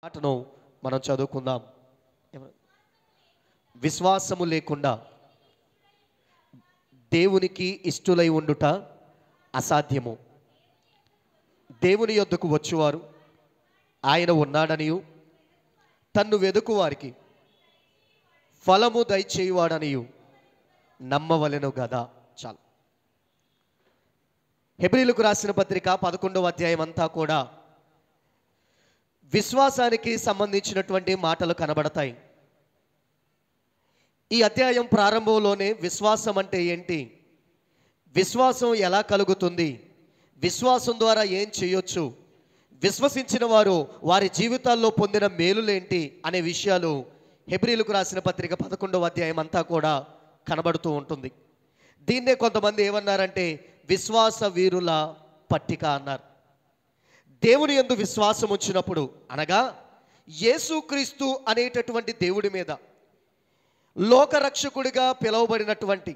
మాటను మనం చదువుకుందాం. విశ్వాసము లేకుండా దేవునికి ఇష్టులై ఉండుట అసాధ్యము. దేవుని యొద్దకు వచ్చువారు ఆయన ఉన్నాడనియు తన్ను వెదుకు వారికి ఫలము దయచేయువాడనియు నమ్మవలెను గదా. చాలు. హెబ్రీలకు రాసిన పత్రిక 11వ అధ్యాయం అంతా కూడా విశ్వాసానికి సంబంధించినటువంటి మాటలు కనబడతాయి. ఈ అధ్యాయం ప్రారంభంలోనే విశ్వాసం అంటే ఏంటి, విశ్వాసం ఎలా కలుగుతుంది, విశ్వాసం ద్వారా ఏం చేయొచ్చు, విశ్వసించిన వారు వారి జీవితాల్లో పొందిన మేలులేంటి అనే విషయాలు హెబ్రీలకు రాసిన పత్రిక 11వ అధ్యాయం అంతా కూడా కనబడుతూ ఉంటుంది. దీన్నే కొంతమంది ఏమన్నారంటే విశ్వాస వీరుల పట్టిక అన్నారు. దేవుని యందు విశ్వాసం ఉంచినప్పుడు, అనగా యేసుక్రీస్తు అనేటటువంటి దేవుడి మీద లోకరక్షకుడిగా పిలువబడినటువంటి,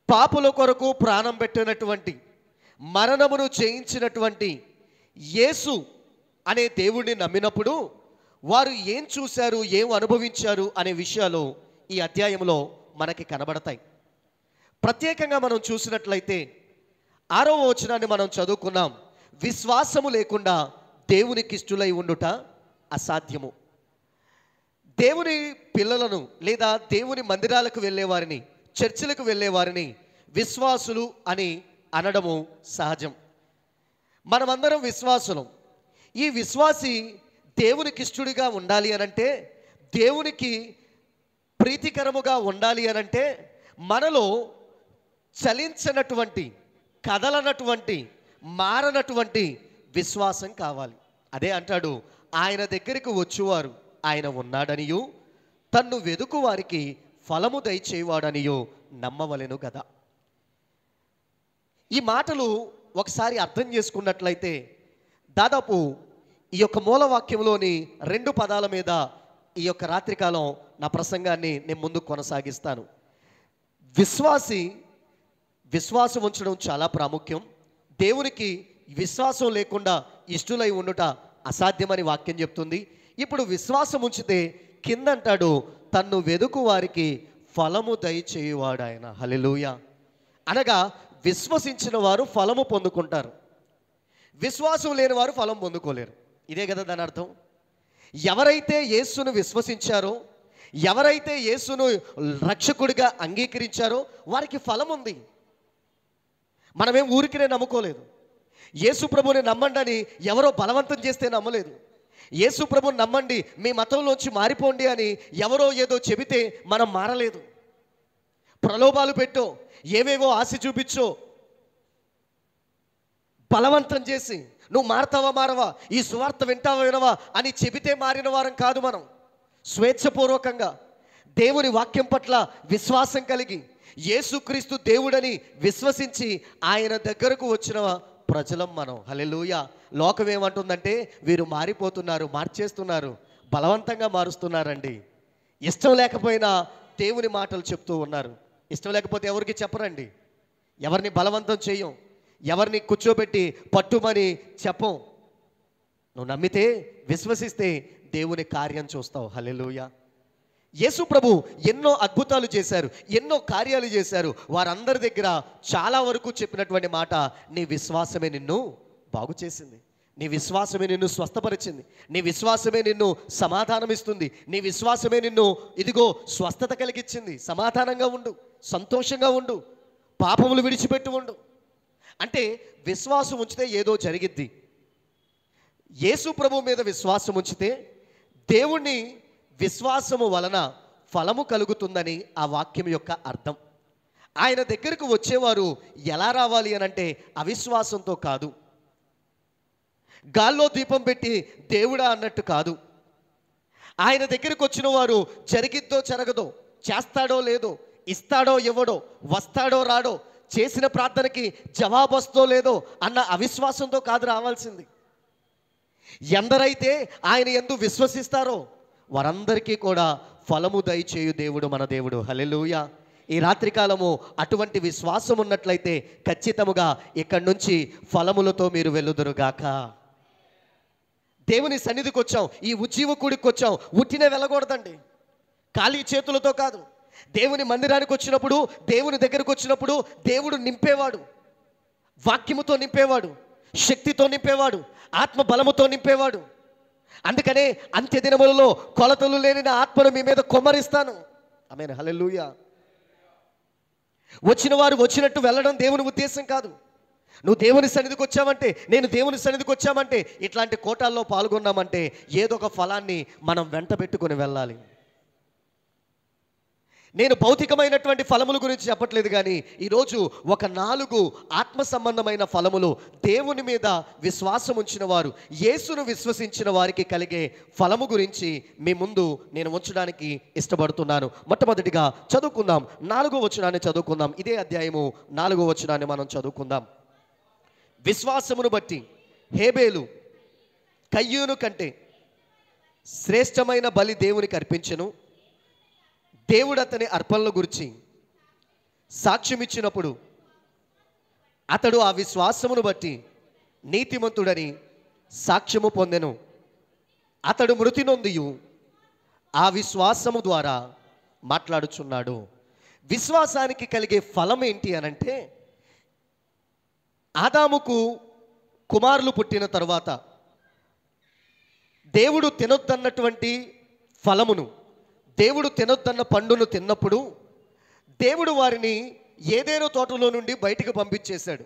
పాపుల కొరకు ప్రాణం పెట్టినటువంటి, మరణమును జయించినటువంటి యేసు అనే దేవుడిని నమ్మినప్పుడు వారు ఏం చూశారు, ఏం అనుభవించారు అనే విషయాలు ఈ అధ్యాయంలో మనకి కనబడతాయి. ప్రత్యేకంగా మనం చూసినట్లయితే 6వ వచనాన్ని మనం చదువుకున్నాం. విశ్వాసము లేకుండా దేవునికి ఇష్టులై ఉండుట అసాధ్యము. దేవుని పిల్లలను లేదా దేవుని మందిరాలకు వెళ్ళేవారిని, చర్చిలకు వెళ్ళేవారిని విశ్వాసులు అని అనడము సహజం. మనమందరం విశ్వాసులం. ఈ విశ్వాసి దేవునికి ఇష్టుడిగా ఉండాలి అనంటే, దేవునికి ప్రీతికరముగా ఉండాలి అనంటే మనలో చలించనటువంటి, కదలనటువంటి, మారనటువంటి విశ్వాసం కావాలి. అదే అంటాడు, ఆయన దగ్గరికి వచ్చువారు ఆయన ఉన్నాడనియు తన్ను వెదుకు వారికి ఫలము దయచేవాడనియో నమ్మవలెను కదా. ఈ మాటలు ఒకసారి అర్థం చేసుకున్నట్లయితే దాదాపు ఈ యొక్క మూలవాక్యంలోని 2 పదాల మీద ఈ యొక్క రాత్రికాలం నా ప్రసంగాన్ని నేను ముందుకు కొనసాగిస్తాను. విశ్వాసం ఉంచడం చాలా ప్రాముఖ్యం. దేవునికి విశ్వాసం లేకుండా ఇష్టులై ఉండుట అసాధ్యమని వాక్యం చెప్తుంది. ఇప్పుడు విశ్వాసం ఉంచితే కిందంటాడు, తన్ను వెదుకు వారికి ఫలము దయచేయువాడు ఆయన. హల్లెలూయా. అనగా విశ్వసించిన వారు ఫలము పొందుకుంటారు, విశ్వాసం లేని వారు ఫలం పొందుకోలేరు. ఇదే కదా దాని అర్థం. ఎవరైతే యేసును విశ్వసించారో, ఎవరైతే యేసును రక్షకుడిగా అంగీకరించారో వారికి ఫలం ఉంది. మనమేం ఊరికినే నమ్ముకోలేదు. యేసు ప్రభుని నమ్మండి అని ఎవరో బలవంతం చేస్తే నమ్మలేదు. యేసు ప్రభుని నమ్మండి, మీ మతంలోంచి మారిపోండి అని ఎవరో ఏదో చెబితే మనం మారలేదు. ప్రలోభాలు పెట్టో, ఏవేవో ఆశ చూపించో, బలవంతం చేసి నువ్వు మారతావా మారవా, ఈ సువార్త వింటావా వినవా అని చెబితే మారిన వారం కాదు. మనం స్వేచ్ఛపూర్వకంగా దేవుని వాక్యం పట్ల విశ్వాసం కలిగి యేసుక్రీస్తు దేవుడని విశ్వసించి ఆయన దగ్గరకు వచ్చిన ప్రజలం మనం. హల్లెలూయా. లోకం ఏమంటుందంటే వీరు మారిపోతున్నారు, మార్చేస్తున్నారు, బలవంతంగా మారుస్తున్నారండి. ఇష్టం లేకపోయినా దేవుని మాటలు చెప్తూ ఉన్నారు. ఇష్టం లేకపోతే ఎవరికి చెప్పరండి, ఎవరిని బలవంతం చేయం, ఎవరిని కూర్చోబెట్టి పట్టుమని చెప్పం. నువ్వు నమ్మితే, విశ్వసిస్తే దేవుని కార్యం చూస్తావు. హల్లెలూయా. యేసు ప్రభు ఎన్నో అద్భుతాలు చేశారు, ఎన్నో కార్యాలు చేశారు. వారందరి దగ్గర చాలా వరకు చెప్పినటువంటి మాట, నీ విశ్వాసమే నిన్ను బాగు చేసింది, నీ విశ్వాసమే నిన్ను స్వస్థపరిచింది, నీ విశ్వాసమే నిన్ను సమాధానం ఇస్తుంది, నీ విశ్వాసమే నిన్ను ఇదిగో స్వస్థత కలిగించింది. సమాధానంగా ఉండు, సంతోషంగా ఉండు, పాపములు విడిచిపెట్టి ఉండు. అంటే విశ్వాసం ఉంచితే ఏదో జరిగిద్ది. యేసు ప్రభు మీద విశ్వాసం ఉంచితే దేవుణ్ణి విశ్వాసము వలన ఫలము కలుగుతుందని ఆ వాక్యం యొక్క అర్థం. ఆయన దగ్గరకు వచ్చేవారు ఎలా రావాలి అనంటే అవిశ్వాసంతో కాదు, గాల్లో దీపం పెట్టి దేవుడా అన్నట్టు కాదు. ఆయన దగ్గరకు వచ్చిన వారు జరిగిద్దో జరగదో, చేస్తాడో లేదో, ఇస్తాడో ఇవ్వడో, వస్తాడో రాడో, చేసిన ప్రార్థనకి జవాబు వస్తో లేదో అన్న అవిశ్వాసంతో కాదు రావాల్సింది. ఎందరైతే ఆయన యందు విశ్వసిస్తారో వారందరికీ కూడా ఫలము దయచేయు దేవుడు మన దేవుడు. హల్లెలూయా. ఈ రాత్రికాలము అటువంటి విశ్వాసం ఉన్నట్లయితే ఖచ్చితముగా ఇక్కడి నుంచి ఫలములతో మీరు వెళ్ళుదురుగాక. దేవుని సన్నిధికి వచ్చాం, ఈ ఉజ్జీవ కూడికి వచ్చాం, ఉట్టినే వెళ్ళకూడదండి. ఖాళీ చేతులతో కాదు. దేవుని మందిరానికి వచ్చినప్పుడు, దేవుని దగ్గరకు వచ్చినప్పుడు దేవుడు నింపేవాడు, వాక్యముతో నింపేవాడు, శక్తితో నింపేవాడు, ఆత్మ బలముతో నింపేవాడు. అందుకనే అంత్య దినములలో కొలతలు లేని నా ఆత్మను మీ మీద కుమ్మరిస్తాను. ఆమేన్, హల్లెలూయా. వచ్చిన వారు వచ్చినట్టు వెళ్ళడం దేవుని ఉద్దేశం కాదు. నువ్వు దేవుని సన్నిధికి వచ్చామంటే, నేను దేవుని సన్నిధికి వచ్చామంటే, ఇట్లాంటి కోటాల్లో పాల్గొన్నామంటే ఏదో ఒక ఫలాన్ని మనం వెంట పెట్టుకొని వెళ్ళాలి. నేను భౌతికమైనటువంటి ఫలముల గురించి చెప్పట్లేదు, కానీ ఈరోజు ఒక 4 ఆత్మ సంబంధమైన ఫలములు దేవుని మీద విశ్వాసం ఉంచిన వారు, యేసును విశ్వసించిన వారికి కలిగే ఫలము గురించి మీ ముందు నేను ఉంచడానికి ఇష్టపడుతున్నాను. మొట్టమొదటిగా చదువుకుందాం, 4వ వచనాన్ని చదువుకుందాం. ఇదే అధ్యాయము 4వ వచనాన్ని మనం చదువుకుందాం. విశ్వాసమును బట్టి హేబేలు కయ్యూను కంటే శ్రేష్టమైన బలి దేవునికి అర్పించెను. దేవుడు అతని అర్పణల గురించి సాక్ష్యమిచ్చినప్పుడు అతడు ఆ విశ్వాసమును బట్టి నీతిమంతుడని సాక్ష్యము పొందెను. అతడు మృతి నొందియు ఆ విశ్వాసము ద్వారా మాట్లాడుచున్నాడు. విశ్వాసానికి కలిగే ఫలం ఏంటి అనంటే, ఆదాముకు కుమారులు పుట్టిన తరువాత దేవుడు తినొద్దన్నటువంటి ఫలమును, దేవుడు తినొద్దన్న పండును తిన్నప్పుడు దేవుడు వారిని ఏదేనో తోటలో నుండి బయటికి పంపించేశాడు.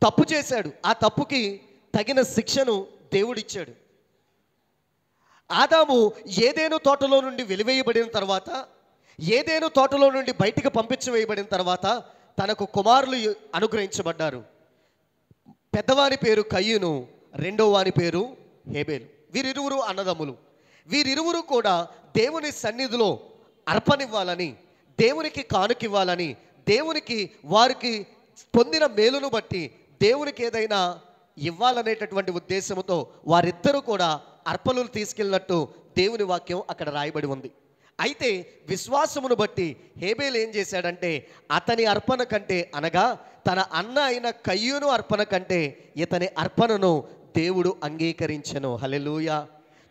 తప్పు చేశాడు, ఆ తప్పుకి తగిన శిక్షను దేవుడిచ్చాడు. ఆదాము ఏదేనో తోటలో నుండి వెలివేయబడిన తర్వాత, ఏదేనో తోటలో నుండి బయటికి పంపించవేయబడిన తర్వాత తనకు కుమారులు అనుగ్రహించబడ్డారు. పెద్దవాని పేరు కయ్యూను, రెండో వాని పేరు హేబేలు. వీరిరువురు అన్నదమ్ములు. వీరిరువురు కూడా దేవుని సన్నిధిలో అర్పణివ్వాలని, దేవునికి కానుకివ్వాలని, దేవునికి వారికి పొందిన మేలును బట్టి దేవునికి ఏదైనా ఇవ్వాలనేటటువంటి ఉద్దేశంతో వారిద్దరూ కూడా అర్పణలు తీసుకెళ్ళినట్టు దేవుని వాక్యం అక్కడ రాయబడి ఉంది. అయితే విశ్వాసమును బట్టి హేబేలు ఏం చేశాడంటే, అతని అర్పణ కంటే, అనగా తన అన్న అయిన కయ్యూను అర్పణ కంటే ఇతని అర్పణను దేవుడు అంగీకరించెను. హల్లెలూయా.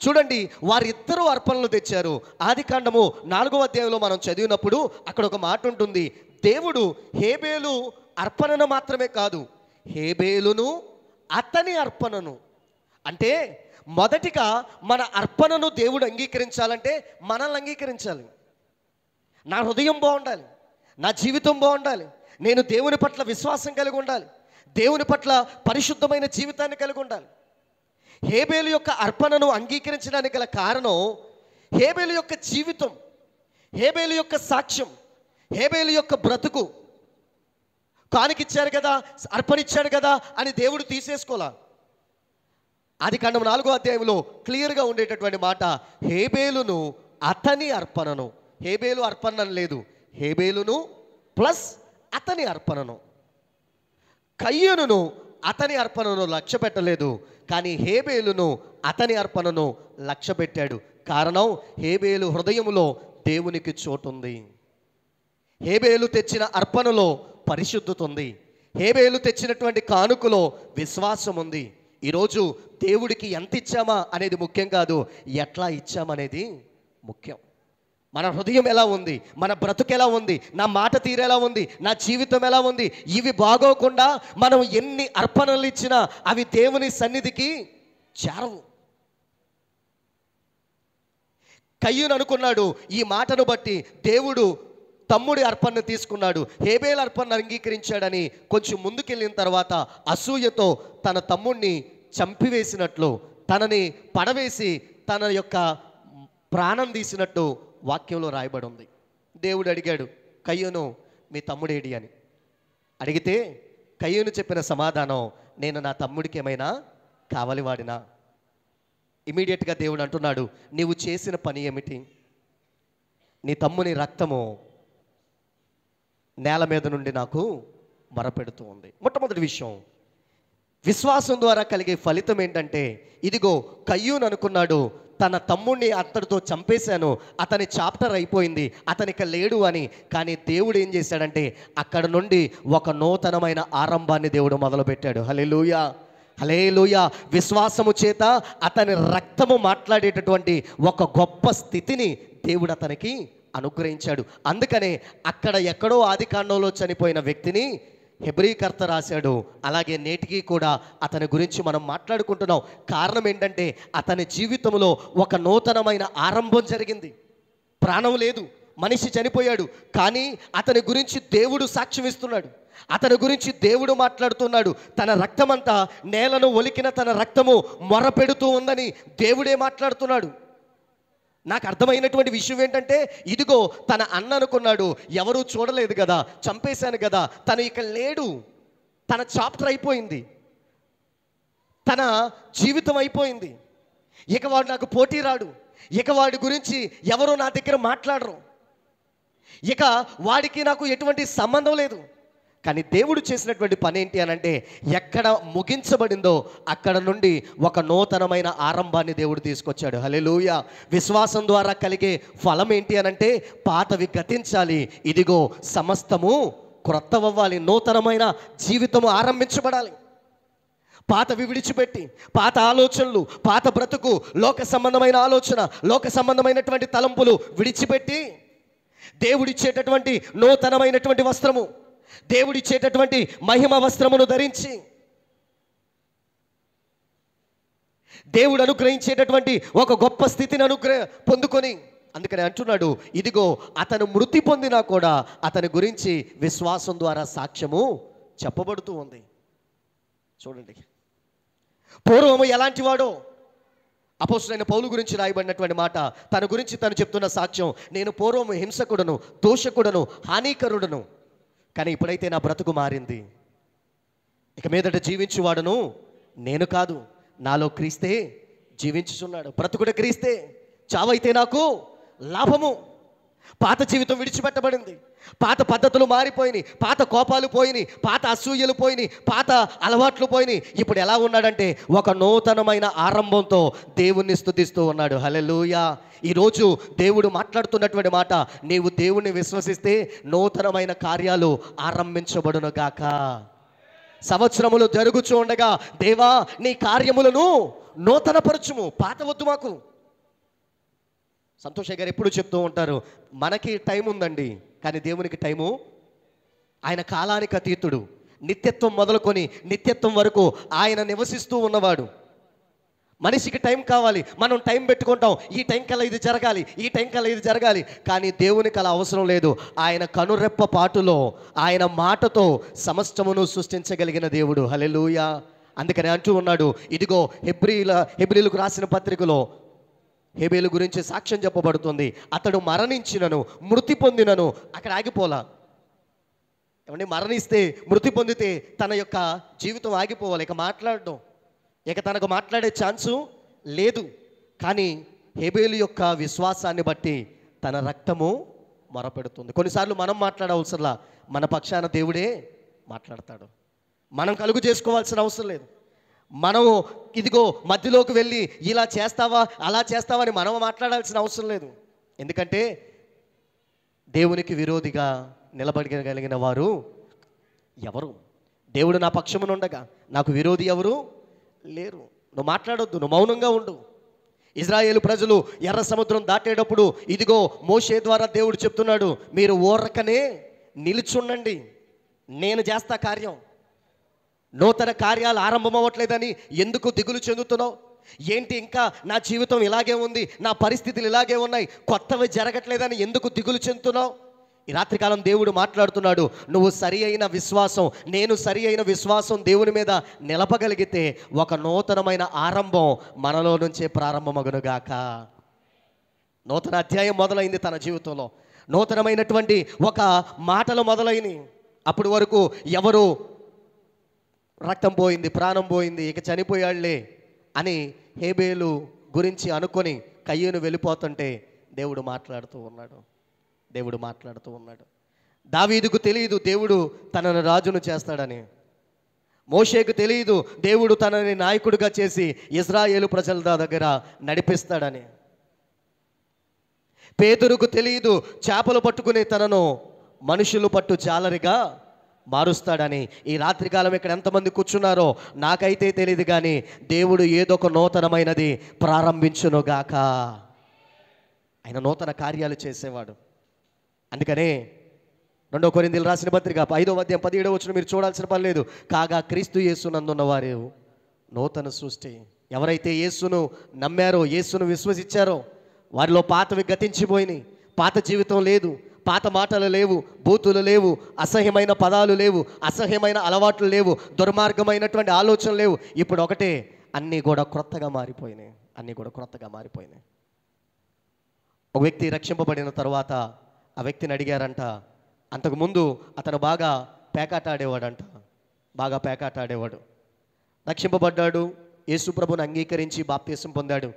చూడండి, వారిద్దరూ అర్పణలు తెచ్చారు. ఆదికాండము 4వ అధ్యాయంలో మనం చదివినప్పుడు అక్కడ ఒక మాట ఉంటుంది. దేవుడు హేబేలు అర్పణను మాత్రమే కాదు, హేబేలును అతని అర్పణను, అంటే మొదటిగా మన అర్పణను దేవుడు అంగీకరించాలంటే మనల్ని అంగీకరించాలి. నా హృదయం బాగుండాలి, నా జీవితం బాగుండాలి, నేను దేవుని పట్ల విశ్వాసం కలిగి ఉండాలి, దేవుని పట్ల పరిశుద్ధమైన జీవితాన్ని కలిగి ఉండాలి. హేబేలు యొక్క అర్పణను అంగీకరించడానికి గల కారణం హేబేలు యొక్క జీవితం, హేబేలు యొక్క సాక్ష్యం, హేబేలు యొక్క బ్రతుకు. కానికిచ్చారు కదా, అర్పణిచ్చాడు కదా అని దేవుడు తీసేసుకోలా. ఆదికాండం 4వ అధ్యాయంలో క్లియర్గా ఉండేటటువంటి మాట, హేబేలును అతని అర్పణను. హేబేలు అర్పణ లేదు, హేబేలును ప్లస్ అతని అర్పణను. కయ్యూనును అతని అర్పణను లక్ష్య పెట్టలేదు, కానీ హేబేలును అతని అర్పణను లక్ష్య పెట్టాడు. కారణం, హేబేలు హృదయములో దేవునికి చోటుంది. హేబేలు తెచ్చిన అర్పణలో పరిశుద్ధత ఉంది. హేబేలు తెచ్చినటువంటి కానుకలో విశ్వాసం ఉంది. ఈరోజు దేవుడికి ఎంత ఇచ్చామా అనేది ముఖ్యం కాదు, ఎట్లా ఇచ్చామనేది ముఖ్యం. మన హృదయం ఎలా ఉంది, మన బ్రతుకు ఎలా ఉంది, నా మాట తీరు ఎలా ఉంది, నా జీవితం ఎలా ఉంది, ఇవి బాగోకుండా మనం ఎన్ని అర్పణలు ఇచ్చినా అవి దేవుని సన్నిధికి చేరవు. కయ్యూను అనుకున్నాడు, ఈ మాటను బట్టి దేవుడు తమ్ముడి అర్పణను తీసుకున్నాడు, హేబేలు అర్పణను అంగీకరించాడని. కొంచెం ముందుకెళ్ళిన తర్వాత అసూయతో తన తమ్ముడిని చంపివేసినట్లు, తనని పడవేసి తన యొక్క ప్రాణం తీసినట్టు వాక్యంలో రాయబడి ఉంది. దేవుడు అడిగాడు, కయ్యూను మీ తమ్ముడేడి అని అడిగితే కయ్యూను చెప్పిన సమాధానం, నేను నా తమ్ముడికి ఏమైనా కావలివాడినా. ఇమీడియట్గా దేవుడు అంటున్నాడు, నీవు చేసిన పని ఏమిటి? నీ తమ్ముని రక్తము నేల మీద నుండి నాకు మరపెడుతూ ఉంది. మొట్టమొదటి విషయం, విశ్వాసం ద్వారా కలిగే ఫలితం ఏంటంటే, ఇదిగో కయ్యూను అనుకున్నాడు తన తమ్ముడిని అతడితో చంపేశాను, అతని చాప్టర్ అయిపోయింది, అతనికి లేడు అని. కానీ దేవుడు ఏం చేశాడంటే, అక్కడ నుండి ఒక నూతనమైన ఆరంభాన్ని దేవుడు మొదలుపెట్టాడు. హల్లెలూయా. హల్లెలూయా. విశ్వాసము చేత అతని రక్తము మాట్లాడేటటువంటి ఒక గొప్ప స్థితిని దేవుడు అతనికి అనుగ్రహించాడు. అందుకనే అక్కడ ఎక్కడో ఆదికాండంలో చనిపోయిన వ్యక్తిని హెబ్రీకర్త రాశాడు. అలాగే నేటికి కూడా అతని గురించి మనం మాట్లాడుకుంటున్నాం. కారణం ఏంటంటే అతని జీవితంలో ఒక నూతనమైన ఆరంభం జరిగింది. ప్రాణం లేదు, మనిషి చనిపోయాడు, కానీ అతని గురించి దేవుడు సాక్ష్యం ఇస్తున్నాడు. అతని గురించి దేవుడు మాట్లాడుతున్నాడు. తన రక్తమంతా నేలను ఒలికిన తన రక్తము మొరపెడుతూ ఉందని దేవుడే మాట్లాడుతున్నాడు. నాకు అర్థమైనటువంటి విషయం ఏంటంటే, ఇదిగో తన అన్న అనుకున్నాడు, ఎవరూ చూడలేదు కదా, చంపేశాను కదా, తను ఇక లేడు, తన చాప్టర్ అయిపోయింది, తన జీవితం అయిపోయింది, ఇక వాడు నాకు పోటీ రాడు, ఇక వాడి గురించి ఎవరో నా దగ్గర మాట్లాడరు, ఇక వాడికి నాకు ఎటువంటి సంబంధం లేదు. కానీ దేవుడు చేసినటువంటి పని ఏంటి అని అంటే, ఎక్కడ ముగించబడిందో అక్కడ నుండి ఒక నూతనమైన ఆరంభాన్ని దేవుడు తీసుకొచ్చాడు. హల్లెలూయా. విశ్వాసం ద్వారా కలిగే ఫలం ఏంటి అని అంటే, పాతవి గతించాలి, ఇదిగో సమస్తము క్రొత్తవ్వాలి, నూతనమైన జీవితము ఆరంభించబడాలి. పాతవి విడిచిపెట్టి, పాత ఆలోచనలు, పాత బ్రతుకు, లోక సంబంధమైన ఆలోచన, లోక సంబంధమైనటువంటి తలంపులు విడిచిపెట్టి దేవుడిచ్చేటటువంటి నూతనమైనటువంటి వస్త్రము, దేవుడిచ్చేటటువంటి మహిమ వస్త్రమును ధరించి, దేవుడు అనుగ్రహించేటటువంటి ఒక గొప్ప స్థితిని పొందుకొని, అందుకని అంటున్నాడు, ఇదిగో అతను మృతి పొందినా కూడా అతని గురించి విశ్వాసం ద్వారా సాక్ష్యము చెప్పబడుతూ ఉంది. చూడండి, పూర్వము ఎలాంటి వాడో అపోస్తలుడైన పౌలు గురించి రాయబడినటువంటి మాట, తన గురించి తను చెప్తున్న సాక్ష్యం, నేను పూర్వము హింసకుడను, దోషకుడను, హానికరుడను, కానీ ఇప్పుడైతే నా బ్రతుకు మారింది, ఇక మీదట జీవించువాడును నేను కాదు, నాలో క్రీస్తే జీవించుచున్నాడు. బ్రతుకుడ క్రీస్తే, చావైతే నాకు లాభము. పాత జీవితం విడిచిపెట్టబడింది, పాత పద్ధతులు మారిపోయినాయి, పాత కోపాలు పోయినాయి, పాత అసూయలు పోయినాయి, పాత అలవాట్లు పోయినాయి. ఇప్పుడు ఎలా ఉన్నాడంటే ఒక నూతనమైన ఆరంభంతో దేవుణ్ణి స్తుతిస్తూ ఉన్నాడు. హల్లెలూయా. ఈరోజు దేవుడు మాట్లాడుతున్నటువంటి మాట, నీవు దేవుణ్ణి విశ్వసిస్తే నూతనమైన కార్యాలు ఆరంభించబడును గాక. సంవత్సరములు జరుగుచూ ఉండగా, దేవా నీ కార్యములను నూతనపరచుము, పాత వద్దు మాకు. సంతోష్ గారు ఎప్పుడు చెప్తూ ఉంటారు, మనకి టైం ఉందండి, కానీ దేవునికి టైము, ఆయన కాలానికి అతీతుడు, నిత్యత్వం మొదలుకొని నిత్యత్వం వరకు ఆయన నివసిస్తూ ఉన్నవాడు. మనిషికి టైం కావాలి, మనం టైం పెట్టుకుంటాం, ఈ టైం కల్లా ఇది జరగాలి, ఈ టైం కల్లా ఇది జరగాలి, కానీ దేవునికి అలా అవసరం లేదు. ఆయన కనురెప్ప పాటులో, ఆయన మాటతో సమస్తమును సృష్టించగలిగిన దేవుడు. హల్లెలూయా. అందుకని అంటూ ఉన్నాడు, ఇదిగో హెబ్రీలకు రాసిన పత్రికలో హేబేలు గురించి సాక్ష్యం చెప్పబడుతుంది. అతడు మరణించినను, మృతి పొందినను, అక్కడ ఆగిపోలా. ఏమంటే, మరణిస్తే, మృతి పొందితే తన యొక్క జీవితం ఆగిపోవాలి, ఇక మాట్లాడడం, ఇక తనకు మాట్లాడే ఛాన్సు లేదు. కానీ హేబేలు యొక్క విశ్వాసాన్ని బట్టి తన రక్తము మొరపెడుతుంది. కొన్నిసార్లు మనం మాట్లాడవలసలా, మన పక్షాన దేవుడే మాట్లాడతాడు. మనం కలుగు చేసుకోవాల్సిన అవసరం లేదు. మనము ఇదిగో మధ్యలోకి వెళ్ళి ఇలా చేస్తావా, అలా చేస్తావా అని మనం మాట్లాడాల్సిన అవసరం లేదు. ఎందుకంటే దేవునికి విరోధిగా నిలబడగలిగిన వారు ఎవరు? దేవుడు నా పక్షమునుండగా నాకు విరోధి ఎవరు లేరు. నువ్వు మాట్లాడొద్దు, నువ్వు మౌనంగా ఉండు. ఇజ్రాయేలు ప్రజలు ఎర్ర సముద్రం దాటేటప్పుడు ఇదిగో మోషే ద్వారా దేవుడు చెప్తున్నాడు, మీరు ఊరకనే నిలుచుండండి, నేను చేస్తా కార్యం. నూతన కార్యాలు ఆరంభం అవ్వట్లేదని ఎందుకు దిగులు చెందుతున్నావు? ఏంటి ఇంకా నా జీవితం ఇలాగే ఉంది, నా పరిస్థితులు ఇలాగే ఉన్నాయి, కొత్తవి జరగట్లేదని ఎందుకు దిగులు చెందుతున్నావు? ఈ రాత్రికాలం దేవుడు మాట్లాడుతున్నాడు, నువ్వు సరి అయిన విశ్వాసం, నేను సరి అయిన విశ్వాసం దేవుని మీద నిలపగలిగితే ఒక నూతనమైన ఆరంభం మనలో నుంచే ప్రారంభమగునుగాక. నూతన అధ్యాయం మొదలైంది తన జీవితంలో, నూతనమైనటువంటి ఒక మాటలు మొదలైనవి. అప్పటి వరకు ఎవరు రక్తం పోయింది, ప్రాణం పోయింది, ఇక చనిపోయాళ్లే అని హేబేలు గురించి అనుకొని కయ్యూను వెళ్ళిపోతుంటే దేవుడు మాట్లాడుతూ ఉన్నాడు. దావీదుకు తెలియదు దేవుడు తనను రాజును చేస్తాడని. మోషేకు తెలియదు దేవుడు తనని నాయకుడిగా చేసి ఇజ్రాయేలు ప్రజల దగ్గర నడిపిస్తాడని. పేతురుకు తెలియదు చేపలు పట్టుకుని తనను మనుషులు పట్టు జాలరిగా మారుస్తాడని ఈ రాత్రికాలం ఇక్కడ ఎంతమంది కూర్చున్నారో నాకైతే తెలియదు, కానీ దేవుడు ఏదో ఒక నూతనమైనది ప్రారంభించునుగాక. ఆయన నూతన కార్యాలు చేసేవాడు. అందుకనే 2 కొరింథీయులకు రాసిన పత్రిక 5వ అధ్యాయం 17వ వచనం మీరు చూడాల్సిన పని లేదు. కాగా క్రీస్తు యేసునందున్న వారు నూతన సృష్టి. ఎవరైతే యేసును నమ్మారో, యేసును విశ్వసించారో వారిలో పాతవి గతించిపోయినాయి. పాత జీవితం లేదు, పాత మాటలు లేవు, బూతులు లేవు, అసహ్యమైన పదాలు లేవు, అసహ్యమైన అలవాట్లు లేవు, దుర్మార్గమైనటువంటి ఆలోచనలు లేవు. ఇప్పుడు ఒకటే, అన్నీ కూడా క్రొత్తగా మారిపోయినాయి. అన్నీ కూడా క్రొత్తగా మారిపోయినాయి. ఒక వ్యక్తి రక్షింపబడిన తర్వాత ఆ వ్యక్తిని అడిగారంట, అంతకుముందు అతను బాగా పేకాట ఆడేవాడంట, బాగా పేకాట ఆడేవాడు. రక్షింపబడ్డాడు, యేసుప్రభుని అంగీకరించి బాప్తీసం పొందాడు.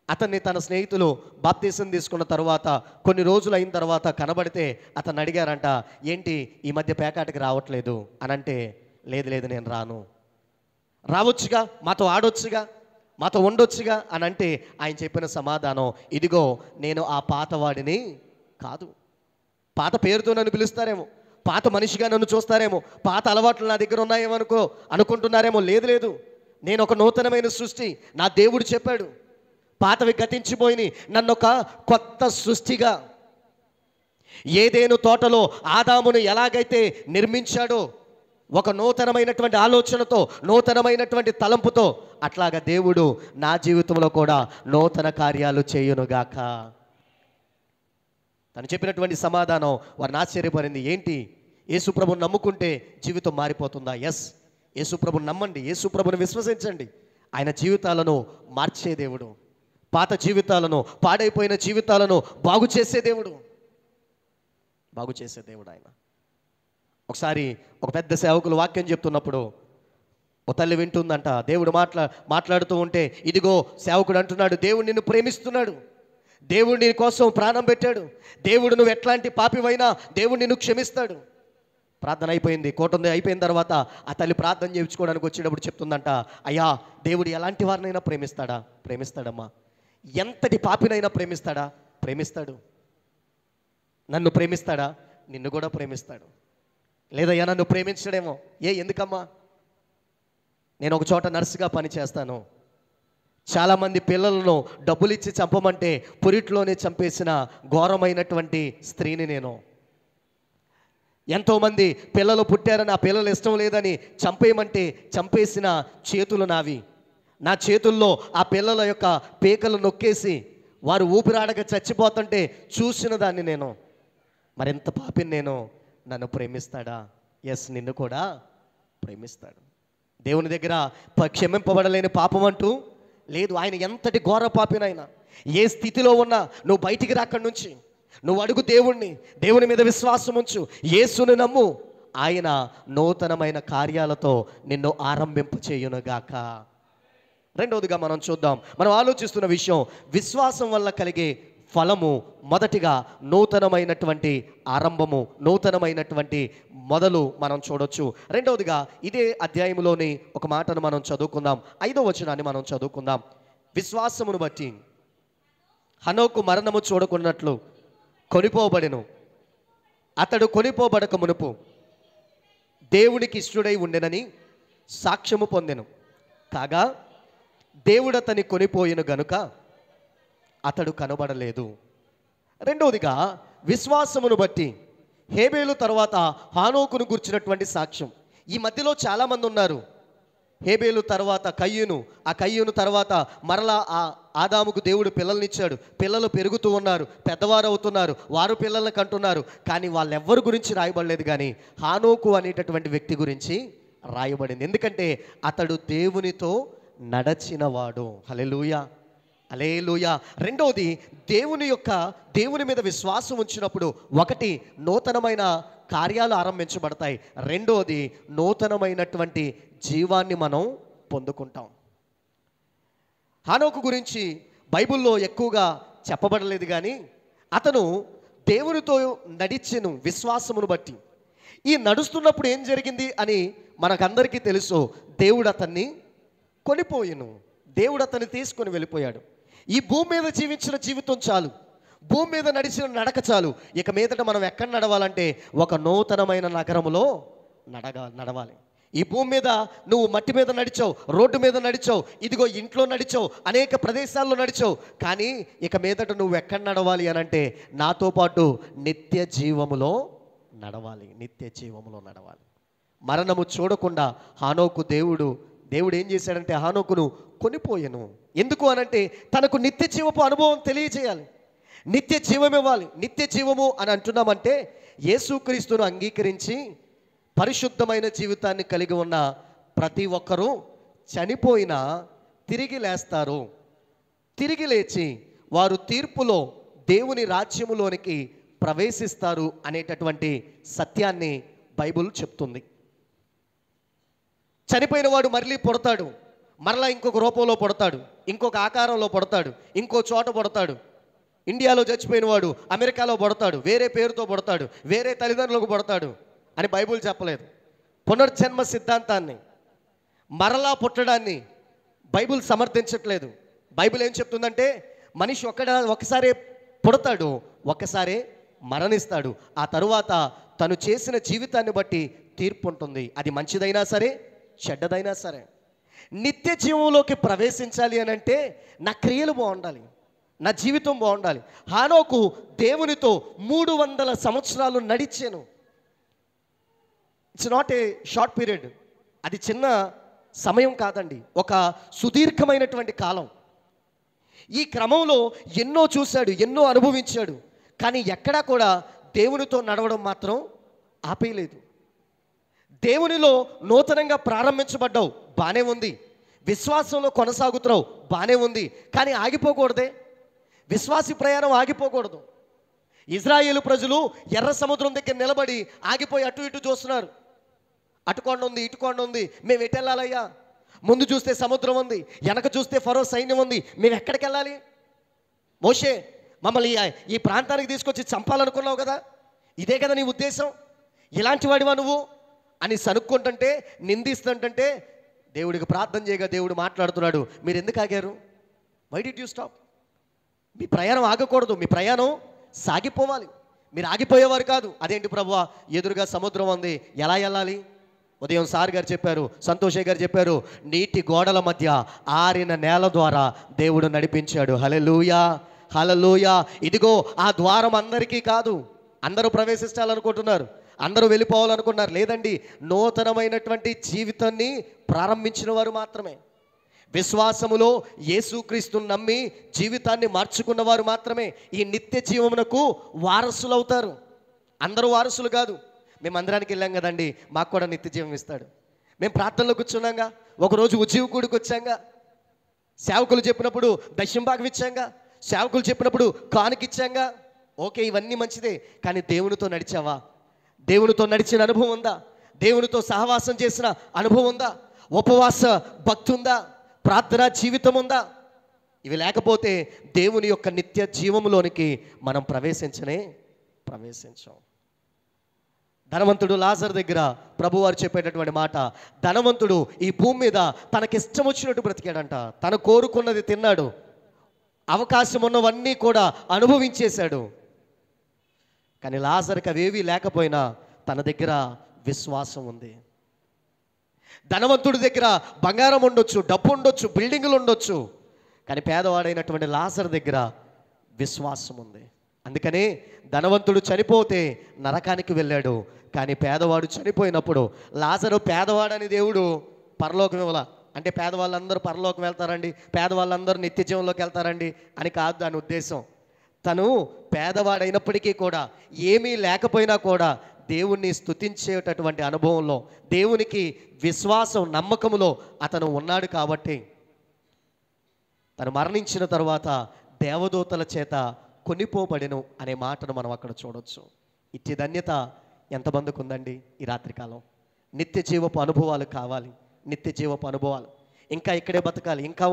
అతన్ని తన స్నేహితులు బాప్తీసం తీసుకున్న తర్వాత కొన్ని రోజులు అయిన తర్వాత కనబడితే అతన్ని అడిగారంట, ఏంటి ఈ మధ్య పేకాటకి రావట్లేదు అని అంటే, లేదు లేదు నేను రాను. రావచ్చుగా, మాతో ఆడొచ్చుగా, మాతో ఉండొచ్చుగా అని అంటే ఆయన చెప్పిన సమాధానం, ఇదిగో నేను ఆ పాతవాడిని కాదు. పాత పేరుతో నన్ను పిలుస్తారేమో, పాత మనిషిగా నన్ను చూస్తారేమో, పాత అలవాట్లు నా దగ్గర ఉన్నాయేమో అనుకుంటున్నారేమో. లేదు లేదు, నేను ఒక నూతనమైన సృష్టి. నా దేవుడు చెప్పాడు, పాతవి గతించిపోయినాయి, నన్ను ఒక కొత్త సృష్టిగా. ఏదేను తోటలో ఆదామును ఎలాగైతే నిర్మించాడో ఒక నూతనమైనటువంటి ఆలోచనతో, నూతనమైనటువంటి తలంపుతో, అట్లాగా దేవుడు నా జీవితంలో కూడా నూతన కార్యాలు చేయునుగాక. తను చెప్పినటువంటి సమాధానం వారిని ఆశ్చర్యపడింది. ఏంటి, యేసుప్రభుని నమ్ముకుంటే జీవితం మారిపోతుందా? ఎస్, యేసుప్రభుని నమ్మండి, యేసుప్రభుని విశ్వసించండి. ఆయన జీవితాలను మార్చే దేవుడు, పాత జీవితాలను, పాడైపోయిన జీవితాలను బాగు చేసే దేవుడు, బాగు చేసే దేవుడు ఆయన. ఒకసారి ఒక పెద్ద సేవకులు వాక్యం చెప్తున్నప్పుడు ఓ తల్లి వింటుందంట. దేవుడు మాట్లాడుతూ ఉంటే, ఇదిగో సేవకుడు అంటున్నాడు, దేవుడు నిన్ను ప్రేమిస్తున్నాడు, దేవుడు నీ కోసం ప్రాణం పెట్టాడు, దేవుడు నువ్వు ఎట్లాంటి పాపివైనా దేవుడు నిన్ను క్షమిస్తాడు. ప్రార్థన అయిపోయింది, కోటుంది అయిపోయిన తర్వాత ఆ తల్లి ప్రార్థన చేయించుకోవడానికి వచ్చేటప్పుడు చెప్తుందంట, అయ్యా దేవుడు ఎలాంటి వారినైనా ప్రేమిస్తాడా? ప్రేమిస్తాడమ్మా. ఎంతటి పాపినైనా ప్రేమిస్తాడా? ప్రేమిస్తాడు. నన్ను ప్రేమిస్తాడా? నిన్ను కూడా ప్రేమిస్తాడు. లేదయ్యా నన్ను ప్రేమించడేమో. ఎందుకమ్మా? నేను ఒక చోట నర్సుగా పని చేస్తాను. చాలామంది పిల్లలను డబ్బులు ఇచ్చి చంపమంటే పురిట్లోనే చంపేసిన ఘోరమైనటువంటి స్త్రీని నేను. ఎంతోమంది పిల్లలు పుట్టారని ఆ పిల్లలు ఇష్టం లేదని చంపేయమంటే చంపేసిన చేతులు నావి. నా చేతుల్లో ఆ పిల్లల యొక్క పీకలు నొక్కేసి వారు ఊపిరాడక చచ్చిపోతుంటే చూసిన దాన్ని నేను. మరింత పాపిని నేను. నన్ను ప్రేమిస్తాడా? ఎస్, నిన్ను కూడా ప్రేమిస్తాడు. దేవుని దగ్గర క్షమింపబడలేని పాపం అంటూ లేదు. ఆయన ఎంతటి ఘోర పాపినైనా, ఏ స్థితిలో ఉన్నా నువ్వు బయటికి రా అక్కడి నుంచి. నువ్వు అడుగు దేవుణ్ణి, దేవుని మీద విశ్వాసం ఉంచు, యేసుని నమ్ము. ఆయన నూతనమైన కార్యాలతో నిన్ను ఆరంభింపచేయునుగాక. రెండవదిగా మనం చూద్దాం, మనం ఆలోచిస్తున్న విషయం, విశ్వాసం వల్ల కలిగే ఫలము. మొదటిగా నూతనమైనటువంటి ఆరంభము, నూతనమైనటువంటి మొదలు మనం చూడొచ్చు. రెండవదిగా ఇదే అధ్యాయంలోని ఒక మాటను మనం చదువుకుందాం. 5వ వచనాన్ని మనం చదువుకుందాం. విశ్వాసమును బట్టి హనోకు మరణము చూడకున్నట్లు కొనిపోబడెను. అతడు కొనిపోబడక మునుపు దేవునికి ఇష్టడై ఉండెనని సాక్ష్యము పొందెను. కాగా దేవుడు అతని కొనిపోయిన గనుక అతడు కనబడలేదు. రెండవదిగా విశ్వాసమును బట్టి హేబేలు తర్వాత హానోకును గుర్చినటువంటి సాక్ష్యం. ఈ మధ్యలో చాలామంది ఉన్నారు. హేబేలు తర్వాత కయ్యూను, ఆ కయ్యూను తర్వాత మరలా ఆ ఆదాముకు దేవుడు పిల్లల్నిచ్చాడు. పిల్లలు పెరుగుతూ ఉన్నారు, పెద్దవారు అవుతున్నారు, వారు పిల్లల్ని కంటున్నారు. కానీ వాళ్ళెవ్వరి గురించి రాయబడలేదు, కానీ హానోకు అనేటటువంటి వ్యక్తి గురించి రాయబడింది. ఎందుకంటే అతడు దేవునితో నడచినవాడు. హల్లెలూయా, హల్లెలూయా. రెండవది, దేవుని మీద విశ్వాసం ఉంచినప్పుడు ఒకటి నూతనమైన కార్యాలు ఆరంభించబడతాయి. రెండవది నూతనమైనటువంటి జీవాన్ని మనం పొందుకుంటాం. హానోకు గురించి బైబిల్లో ఎక్కువగా చెప్పబడలేదు, కానీ అతను దేవునితో నడిచెను విశ్వాసమును బట్టి. ఈ నడుస్తున్నప్పుడు ఏం జరిగింది అని మనకందరికీ తెలుసు. దేవుడు అతన్ని కొనిపోయెను, దేవుడు అతన్ని తీసుకొని వెళ్ళిపోయాడు. ఈ భూమి మీద జీవించిన జీవితం చాలు, భూమి మీద నడిచిన నడక చాలు. ఇక మీదట మనం ఎక్కడ నడవాలంటే ఒక నూతనమైన నగరములో నడవాలి. ఈ భూమి మీద నువ్వు మట్టి మీద నడిచావు, రోడ్డు మీద నడిచావు, ఇదిగో ఇంట్లో నడిచావు, అనేక ప్రదేశాల్లో నడిచావు. కానీ ఇక మీదట నువ్వు ఎక్కడ నడవాలి అని అంటే నాతో పాటు నిత్య జీవములో నడవాలి. నిత్య జీవములో నడవాలి. మరణము చూడకుండా హానోకు దేవుడు ఏం చేశాడంటే హానోకును కొనిపోయెను. ఎందుకు అనంటే తనకు నిత్య జీవపు అనుభవం తెలియజేయాలి, నిత్య జీవం ఇవ్వాలి. నిత్య జీవము అని అంటున్నామంటే యేసుక్రీస్తును అంగీకరించి పరిశుద్ధమైన జీవితాన్ని కలిగి ఉన్న ప్రతి ఒక్కరూ చనిపోయినా తిరిగి లేస్తారు. తిరిగి లేచి వారు తీర్పులో దేవుని రాజ్యములోనికి ప్రవేశిస్తారు అనేటటువంటి సత్యాన్ని బైబిల్ చెప్తుంది. చనిపోయిన వాడు మళ్ళీ పుడతాడు, మరలా ఇంకొక రూపంలో పుడతాడు, ఇంకొక ఆకారంలో పుడతాడు, ఇంకో చోట పుడతాడు. ఇండియాలో చచ్చిపోయిన వాడు అమెరికాలో పుడతాడు, వేరే పేరుతో పుడతాడు, వేరే తల్లిదండ్రులకు పుడతాడు అని బైబిల్ చెప్పలేదు. పునర్జన్మ సిద్ధాంతాన్ని, మరలా పుట్టడాన్ని బైబిల్ సమర్థించట్లేదు. బైబిల్ ఏం చెప్తుందంటే మనిషి ఒకసారే పుడతాడు, ఒక్కసారే మరణిస్తాడు. ఆ తరువాత తను చేసిన జీవితాన్ని బట్టి తీర్పు ఉంటుంది. అది మంచిదైనా సరే, చెడ్డదైనా సరే. నిత్య జీవంలోకి ప్రవేశించాలి అని అంటే నా క్రియలు బాగుండాలి, నా జీవితం బాగుండాలి. హానోకు దేవునితో 300 సంవత్సరాలు నడిచాను. It's not a short period. అది చిన్న సమయం కాదండి, ఒక సుదీర్ఘమైనటువంటి కాలం. ఈ క్రమంలో ఎన్నో చూశాడు, ఎన్నో అనుభవించాడు. కానీ ఎక్కడా కూడా దేవునితో నడవడం మాత్రం ఆపేయలేదు. దేవునిలో నూతనంగా ప్రారంభించబడ్డావు, బానే ఉంది. విశ్వాసంలో కొనసాగుతున్నావు, బానే ఉంది. కానీ ఆగిపోకూడదే, విశ్వాసి ప్రయాణం ఆగిపోకూడదు. ఇజ్రాయేలు ప్రజలు ఎర్ర సముద్రం దగ్గర నిలబడి ఆగిపోయి అటు ఇటు చూస్తున్నారు. అటుకొండ ఉంది, ఇటుకొండ ఉంది, మేము ఎటు వెళ్ళాలయ్యా? ముందు చూస్తే సముద్రం ఉంది, వెనక చూస్తే ఫరో సైన్యం ఉంది, మేము ఎక్కడికి వెళ్ళాలి? మోషే, మమ్మల్ని ఈ ప్రాంతానికి తీసుకొచ్చి చంపాలనుకున్నావు కదా, ఇదే కదా నీ ఉద్దేశం? ఇలాంటి వాడివా నువ్వు అని సనుక్కుంటుంటే, నిందిస్తుంటే దేవుడికి ప్రార్థన చేయగా దేవుడు మాట్లాడుతున్నాడు, మీరు ఎందుకు ఆగారు? Why did you stop? మీ ప్రయాణం ఆగకూడదు, మీ ప్రయాణం సాగిపోవాలి. మీరు ఆగిపోయేవారు కాదు. అదేంటి ప్రభువా, ఎదురుగా సముద్రం ఉంది, ఎలా వెళ్ళాలి? ఉదయం సార్ గారు చెప్పారు, సంతోష్ గారు చెప్పారు, నీటి గోడల మధ్య ఆరిన నేల ద్వారా దేవుడు నడిపించాడు. హల్లెలూయా, హల్లెలూయా. ఇదిగో ఆ ద్వారం అందరికీ కాదు, అందరూ ప్రవేశించాలనుకుంటున్నారు, అందరూ వెళ్ళిపోవాలనుకున్నారు. లేదండి, నూతనమైనటువంటి జీవితాన్ని ప్రారంభించిన వారు మాత్రమే, విశ్వాసములో యేసుక్రీస్తును నమ్మి జీవితాన్ని మార్చుకున్న వారు మాత్రమే ఈ నిత్య జీవమునకు వారసులు అవుతారు. అందరూ వారసులు కాదు. మేము మందిరానికి వెళ్ళాం కదండి, మాకు కూడా నిత్య జీవం ఇస్తాడు. మేము ప్రార్థనలో కూర్చున్నాగా, ఒకరోజు ఉజ్జీవ కూడికి వచ్చాంగా, సేవకులు చెప్పినప్పుడు దశంభాగం ఇచ్చాంగా, సేవకులు చెప్పినప్పుడు కానుకిచ్చాంగా. ఓకే, ఇవన్నీ మంచిదే. కానీ దేవునితో నడిచావా? దేవునితో నడిచిన అనుభవం ఉందా? దేవునితో సహవాసం చేసిన అనుభవం ఉందా? ఉపవాస భక్తి ఉందా? ప్రార్థనా జీవితం ఉందా? ఇవి లేకపోతే దేవుని యొక్క నిత్య జీవములోనికి మనం ప్రవేశించాం. ధనవంతుడు లాజర్ దగ్గర ప్రభువారు చెప్పేటటువంటి మాట, ధనవంతుడు ఈ భూమి మీద తనకిష్టం వచ్చినట్టు బ్రతికాడంట. తను కోరుకున్నది తిన్నాడు, అవకాశం ఉన్నవన్నీ కూడా అనుభవించేశాడు. కానీ లాజర్కి అవేవీ లేకపోయినా తన దగ్గర విశ్వాసం ఉంది. ధనవంతుడి దగ్గర బంగారం ఉండొచ్చు, డబ్బు ఉండొచ్చు, బిల్డింగులు ఉండొచ్చు, కానీ పేదవాడైనటువంటి లాజర్ దగ్గర విశ్వాసం ఉంది. అందుకనే ధనవంతుడు చనిపోతే నరకానికి వెళ్ళాడు, కానీ పేదవాడు చనిపోయినప్పుడు, లాజరు పేదవాడని దేవుడు పరలోకం ఇవ్వాల అంటే పేదవాళ్ళందరూ పరలోకం వెళ్తారండి, పేదవాళ్ళందరూ నిత్య జీవంలోకి వెళ్తారండి అని కాదు దాని ఉద్దేశం. తను పేదవాడైనప్పటికీ కూడా, ఏమీ లేకపోయినా కూడా దేవుణ్ణి స్తుతించేటటువంటి అనుభవంలో, దేవునికి విశ్వాసం నమ్మకములో అతను ఉన్నాడు. కాబట్టి తను మరణించిన తర్వాత దేవదూతల చేత కొనిపోబడెను అనే మాటను మనం అక్కడ చూడొచ్చు. ఇచ్చే ధన్యత ఎంతమందికి ఉందండి ఈ రాత్రికాలం? నిత్య జీవపు అనుభవాలు కావాలి, నిత్య జీవపు అనుభవాలు. ఇంకా ఇక్కడే బతకాలి, ఇంకా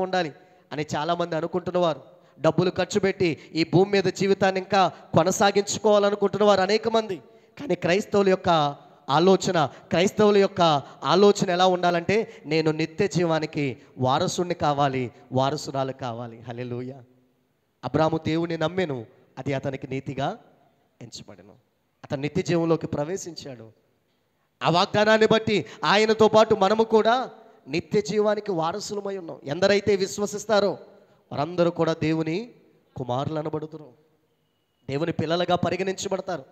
ఉండాలి అని చాలామంది అనుకుంటున్నవారు, డబ్బులు ఖర్చు పెట్టి ఈ భూమి మీద జీవితాన్ని ఇంకా కొనసాగించుకోవాలనుకుంటున్న వారు అనేక మంది. కానీ క్రైస్తవుల యొక్క ఆలోచన ఎలా ఉండాలంటే, నేను నిత్య జీవానికి వారసుని కావాలి, వారసురాలు కావాలి. హల్లెలూయా. అబ్రాహాము దేవుని నమ్మెను, అది అతనికి నీతిగా ఎంచబడెను. అతను నిత్య జీవంలోకి ప్రవేశించాడు. ఆ వాగ్దానాన్ని బట్టి ఆయనతో పాటు మనము కూడా నిత్య జీవానికి వారసులమై ఉన్నాం. ఎందరైతే విశ్వసిస్తారో వారందరూ కూడా దేవుని కుమారులు అనబడుతున్నారు, దేవుని పిల్లలుగా పరిగణించబడతారు.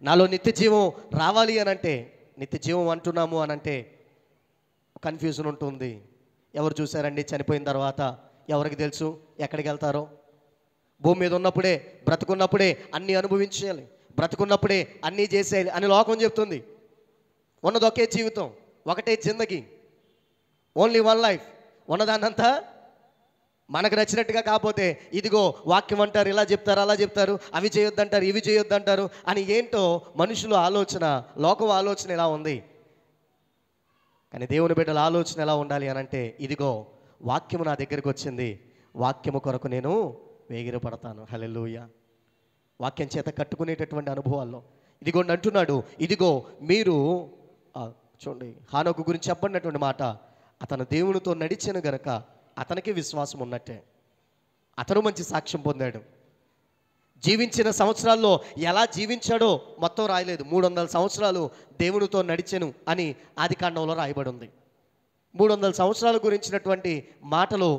నాలో నిత్య జీవం రావాలి అనంటే, నిత్య జీవం అంటున్నాము అనంటే కన్ఫ్యూజన్ ఉంటుంది. ఎవరు చూశారండి చనిపోయిన తర్వాత? ఎవరికి తెలుసు ఎక్కడికి వెళ్తారో? భూమి మీద ఉన్నప్పుడే, బ్రతుకున్నప్పుడే అన్నీ అనుభవించేయాలి, బ్రతుకున్నప్పుడే అన్నీ చేసేయాలి అని లోకం చెప్తుంది. ఉన్నది ఒకే జీవితం, ఒకటే జిందగీ, ఓన్లీ వన్ లైఫ్. ఉన్నదాన్నంతా మనకు నచ్చినట్టుగా కాకపోతే ఇదిగో వాక్యం అంటారు, ఇలా చెప్తారు, అలా చెప్తారు, అవి చేయొద్దంటారు, ఇవి చేయొద్దంటారు అని ఏంటో మనుషుల ఆలోచన, లోకం ఆలోచన ఇలా ఉంది. కానీ దేవుని బిడ్డల ఆలోచన ఎలా ఉండాలి అనంటే, ఇదిగో వాక్యము నా దగ్గరికి వచ్చింది, వాక్యము కొరకు నేను వేగిరపడతాను. హల్లెలూయా. వాక్యం చేత కట్టుకునేటటువంటి అనుభవాల్లో ఇదిగోండి అంటున్నాడు. ఇదిగో మీరు చూడండి, హానోకు గురించి చెప్పబడినటువంటి మాట, అతను దేవునితో నడిచాను గనక అతనికి విశ్వాసం ఉన్నట్టే. అతను మంచి సాక్ష్యం పొందాడు. జీవించిన సంవత్సరాల్లో ఎలా జీవించాడో మొత్తం రాయలేదు. 300 సంవత్సరాలు దేవునితో నడిచెను అని ఆదికాండంలో రాయబడి ఉంది. 300 సంవత్సరాల గురించినటువంటి మాటలు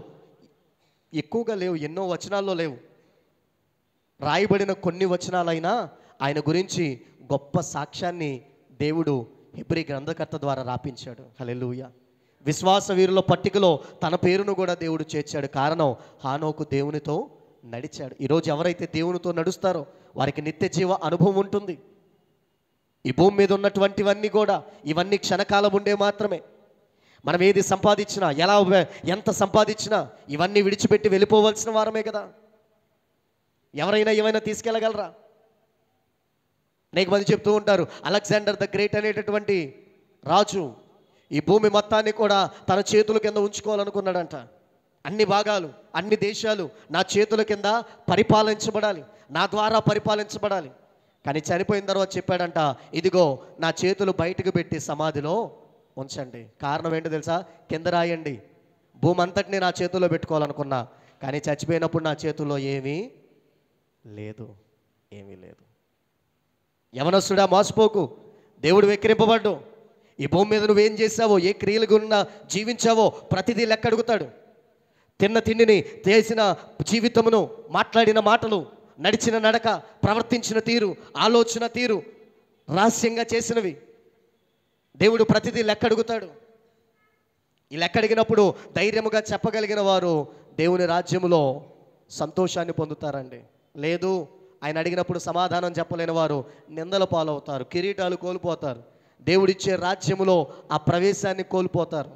ఎక్కువగా లేవు, ఎన్నో వచనాల్లో లేవు. రాయబడిన కొన్ని వచనాలైనా ఆయన గురించి గొప్ప సాక్ష్యాన్ని దేవుడు హెబ్రీ గ్రంథకర్త ద్వారా రాపించాడు. హల్లెలూయా. విశ్వాస వీరుల పట్టికలో తన పేరును కూడా దేవుడు చేర్చాడు. కారణం, హానోకు దేవునితో నడిచాడు. ఈరోజు ఎవరైతే దేవునితో నడుస్తారో వారికి నిత్య జీవ అనుభవం ఉంటుంది. ఈ భూమి మీద ఉన్నటువంటివన్నీ కూడా ఇవన్నీ క్షణకాలం ఉండే మాత్రమే. మనం ఏది సంపాదించినా, ఎంత సంపాదించినా ఇవన్నీ విడిచిపెట్టి వెళ్ళిపోవలసిన వారమే కదా. ఎవరైనా ఏమైనా తీసుకెళ్ళగలరా? అనేక మంది చెప్తూ ఉంటారు, అలెగ్జాండర్ ద గ్రేట్ అనేటటువంటి రాజు ఈ భూమి మొత్తాన్ని కూడా తన చేతుల కింద ఉంచుకోవాలనుకున్నాడంట. అన్ని భాగాలు, అన్ని దేశాలు నా చేతుల కింద పరిపాలించబడాలి, నా ద్వారా పరిపాలించబడాలి. కానీ చనిపోయిన తర్వాత చెప్పాడంట, ఇదిగో నా చేతులు బయటకు పెట్టి సమాధిలో ఉంచండి. కారణం ఏంటో తెలుసా? కింద రాయండి. భూమి అంతటిని నా చేతుల్లో పెట్టుకోవాలనుకున్నా, కానీ చచ్చిపోయినప్పుడు నా చేతుల్లో ఏమీ లేదు, ఏమీ లేదు. యవనస్తుడా మోసపోకు, దేవుడు వెక్కిరింపబడ్డు. ఈ భూమి మీద నువ్వేం చేసావో, ఏ క్రియలు గున్నా జీవించావో ప్రతిదీ లెక్క అడుగుతాడు. తిన్న తిండిని, చేసిన జీవితమును, మాట్లాడిన మాటలు, నడిచిన నడక, ప్రవర్తించిన తీరు, ఆలోచన తీరు, రహస్యంగా చేసినవి దేవుడు ప్రతిదీ లెక్క అడుగుతాడు. ఈ లెక్క అడిగినప్పుడు ధైర్యముగా చెప్పగలిగిన వారు దేవుని రాజ్యములో సంతోషాన్ని పొందుతారండి. లేదు, ఆయన అడిగినప్పుడు సమాధానం చెప్పలేని వారు నిందల పాలవుతారు, కిరీటాలు కోల్పోతారు, దేవుడిచ్చే రాజ్యములో ఆ ప్రవేశాన్ని కోల్పోతారు.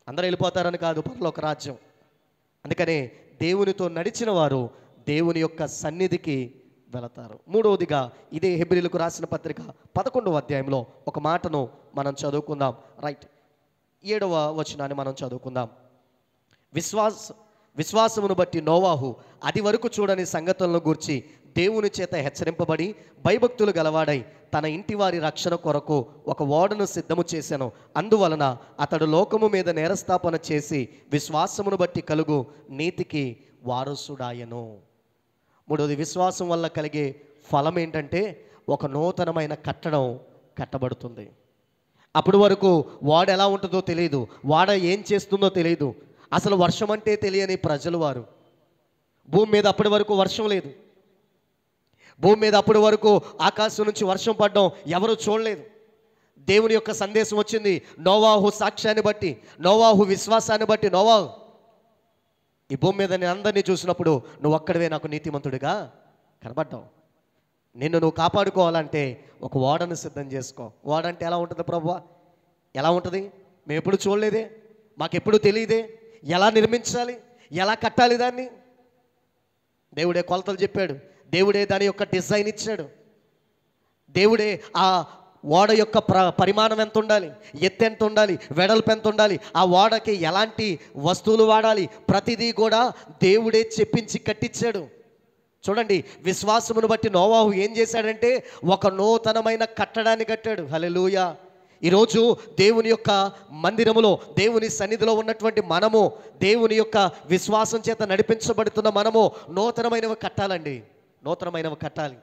అందరూ వెళ్ళిపోతారని కాదు, పరలోక రాజ్యం. అందుకనే దేవునితో నడిచిన వారు దేవుని యొక్క సన్నిధికి వెళతారు. మూడవదిగా ఇదే హెబ్రీలకు రాసిన పత్రిక 11వ అధ్యాయంలో ఒక మాటను మనం చదువుకుందాం. రైట్, 7వ వచనాన్ని మనం చదువుకుందాం. విశ్వాసమును బట్టి నోవాహు అది వరకు చూడని సంగతులను గూర్చి దేవుని చేత హెచ్చరింపబడి భయభక్తులు గలవాడై తన ఇంటి వారి రక్షణ కొరకు ఒక ఓడను సిద్ధము చేశాను. అందువలన అతడు లోకము మీద నేరస్థాపన చేసి విశ్వాసమును బట్టి కలుగు నీతికి వారసుడాయను. మూడవది, విశ్వాసం వల్ల కలిగే ఫలం ఏంటంటే ఒక నూతనమైన కట్టడం కట్టబడుతుంది. అప్పటి వరకు వాడ ఎలా ఉంటుందో తెలియదు, వాడ ఏం చేస్తుందో తెలియదు, అసలు వర్షం అంటే తెలియని ప్రజలు వారు. భూమి మీద అప్పటి వరకు వర్షం లేదు, భూమి మీద అప్పటి వరకు ఆకాశం నుంచి వర్షం పడడం ఎవరు చూడలేదు. దేవుని యొక్క సందేశం వచ్చింది నోవాహు సాక్ష్యాన్ని బట్టి, నోవాహు విశ్వాసాన్ని బట్టి. నోవాహు, ఈ భూమి మీద నేను అందరినీ చూసినప్పుడు నువ్వు ఒక్కడివే నాకు నీతిమంతుడిగా కనబడ్డావు. నిన్ను నువ్వు కాపాడుకోవాలంటే ఒక ఓడను సిద్ధం చేసుకో. ఓడ అంటే ఎలా ఉంటుంది ప్రభువా? ఎలా ఉంటుంది? మేము ఎప్పుడు చూడలేదే, మాకెప్పుడు తెలియదే, ఎలా నిర్మించాలి, ఎలా కట్టాలి దాన్ని? దేవుడే కొలతలు చెప్పాడు, దేవుడే దాని యొక్క డిజైన్ ఇచ్చాడు, దేవుడే ఆ ఓడ యొక్క పరిమాణం ఎంత ఉండాలి, ఎత్తు ఎంత ఉండాలి, వెడల్పు ఎంత ఉండాలి, ఆ ఓడకి ఎలాంటి వస్తువులు వాడాలి, ప్రతిదీ కూడా దేవుడే చెప్పించి కట్టించాడు. చూడండి, విశ్వాసమును బట్టి నోవాహు ఏం చేశాడంటే ఒక నూతనమైన కట్టడాన్ని కట్టాడు. హల్లెలూయా. ఈరోజు దేవుని యొక్క మందిరములో, దేవుని సన్నిధిలో ఉన్నటువంటి మనము, దేవుని యొక్క విశ్వాసం చేత నడిపించబడుతున్న మనము నూతనమైనవి కట్టాలండి. నూతనమైనవి కట్టాలి.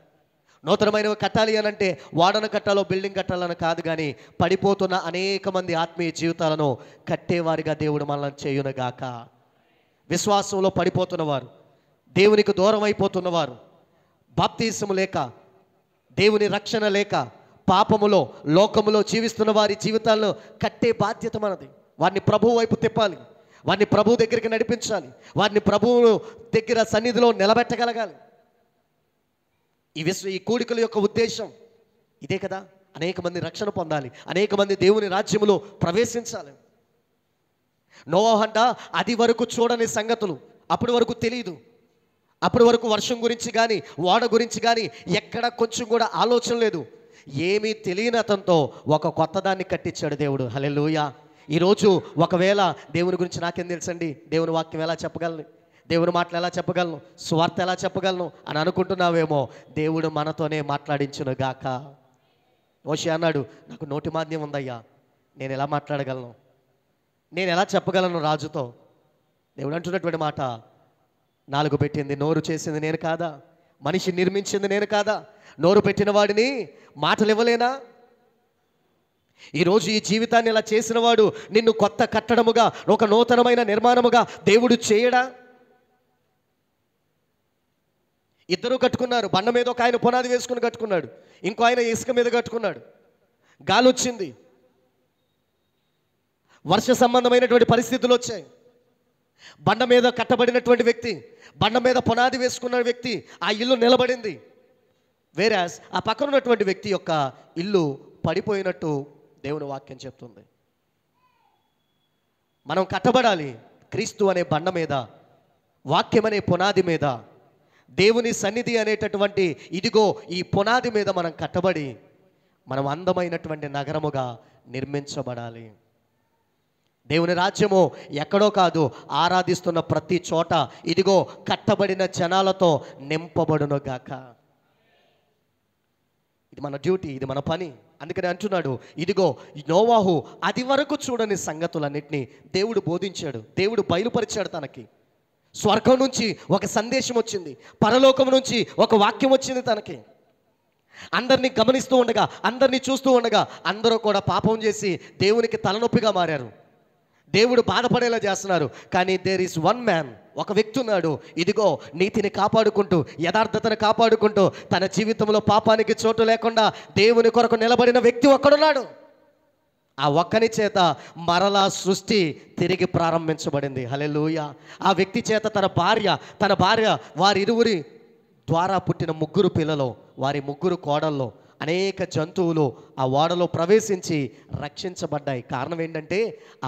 నూతనమైనవి కట్టాలి అని అంటే వాడను కట్టాలో బిల్డింగ్ కట్టాలని కాదు, కానీ పడిపోతున్న అనేక మంది ఆత్మీయ జీవితాలను కట్టేవారిగా దేవుడు మనల్ని చేయునుగాక. విశ్వాసంలో పడిపోతున్నవారు, దేవునికి దూరం అయిపోతున్నవారు, బాప్తిసము లేక, దేవుని రక్షణ లేక, పాపములో లోకములో జీవిస్తున్న వారి జీవితాలను కట్టే బాధ్యత మనది. వారిని ప్రభువు వైపు తిప్పాలి, వారిని ప్రభువు దగ్గరికి నడిపించాలి, వారిని ప్రభువు దగ్గర సన్నిధిలో నిలబెట్టగలగాలి. ఈ కూడికల యొక్క ఉద్దేశం ఇదే కదా. అనేక మంది రక్షణ పొందాలి, అనేక మంది దేవుని రాజ్యములో ప్రవేశించాలి. నోవహు అంట అది వరకు చూడని సంగతులు, అప్పటి వరకు తెలియదు, అప్పటి వరకు వర్షం గురించి కానీ ఓడ గురించి కానీ ఎక్కడ కొంచెం కూడా ఆలోచన లేదు. ఏమీ తెలియని అతనితో ఒక కొత్త దాన్ని కట్టించాడు దేవుడు. హల్లెలూయా. ఈరోజు ఒకవేళ దేవుని గురించి నాకేం తెలుసండి, దేవుని వాక్యం ఎలా చెప్పగలను, దేవుని మాటలు ఎలా చెప్పగలను, సువార్త ఎలా చెప్పగలను అని అనుకుంటున్నావేమో, దేవుడు మనతోనే మాట్లాడించును గాక. మోషే అన్నాడు, నాకు నోటి మాధ్యం ఉందయ్యా, నేను ఎలా మాట్లాడగలను, నేను ఎలా చెప్పగలను రాజుతో. దేవుడు అంటున్నటువంటి మాట, నాలుగు పెట్టింది నోరు చేసింది నేను కాదా, మనిషి నిర్మించింది నేను కాదా, నోరు పెట్టిన వాడిని మాటలు ఇవ్వలేనా? ఈరోజు ఈ జీవితాన్ని ఇలా చేసిన వాడు నిన్ను కొత్త కట్టడముగా, ఒక నూతనమైన నిర్మాణముగా దేవుడు చేయడా? ఇద్దరు కట్టుకున్నారు. బండ మీద ఒక ఆయన పునాది వేసుకుని కట్టుకున్నాడు, ఇంకో ఆయన ఇసుక మీద కట్టుకున్నాడు. గాలి వచ్చింది, వర్ష సంబంధమైనటువంటి పరిస్థితులు వచ్చాయి. బండ మీద కట్టబడినటువంటి వ్యక్తి, బండ మీద పునాది వేసుకున్న వ్యక్తి, ఆ ఇల్లు నిలబడింది. వేరాస్ ఆ పక్కన ఉన్నటువంటి వ్యక్తి యొక్క ఇల్లు పడిపోయినట్టు దేవుని వాక్యం చెప్తుంది. మనం కట్టబడాలి క్రీస్తు అనే బండ మీద, వాక్యం అనే పునాది మీద, దేవుని సన్నిధి అనేటటువంటి ఇదిగో ఈ పునాది మీద మనం కట్టబడి మనం అందమైనటువంటి నగరముగా నిర్మించబడాలి. దేవుని రాజ్యము ఎక్కడో కాదు, ఆరాధిస్తున్న ప్రతి చోట ఇదిగో కట్టబడిన జనాలతో నింపబడునుగాక. ఇది మన డ్యూటీ, ఇది మన పని. అందుకని అంటున్నాడు, ఇదిగో నోవాహు అది వరకు చూడని సంగతులన్నింటినీ దేవుడు బోధించాడు, దేవుడు బయలుపరిచాడు. తనకి స్వర్గం నుంచి ఒక సందేశం వచ్చింది, పరలోకం నుంచి ఒక వాక్యం వచ్చింది తనకి. అందరినీ గమనిస్తూ ఉండగా, అందరినీ చూస్తూ ఉండగా అందరూ కూడా పాపం చేసి దేవునికి తలనొప్పిగా మారారు, దేవుడు బాధపడేలా చేస్తున్నారు. కానీ దేర్ ఈస్ వన్ మ్యాన్, ఒక వ్యక్తి ఉన్నాడు, ఇదిగో నీతిని కాపాడుకుంటూ, యథార్థతను కాపాడుకుంటూ, తన జీవితంలో పాపానికి చోటు లేకుండా దేవుని కొరకు నిలబడిన వ్యక్తి ఒక్కడున్నాడు. ఆ ఒక్కని చేత మరలా సృష్టి తిరిగి ప్రారంభించబడింది. హల్లెలూయా. ఆ వ్యక్తి చేత తన భార్య వారిరువురి ద్వారా పుట్టిన ముగ్గురు పిల్లలు, వారి ముగ్గురు కోడల్లో అనేక జంతువులు ఆ ఓడలో ప్రవేశించి రక్షించబడ్డాయి. కారణం ఏంటంటే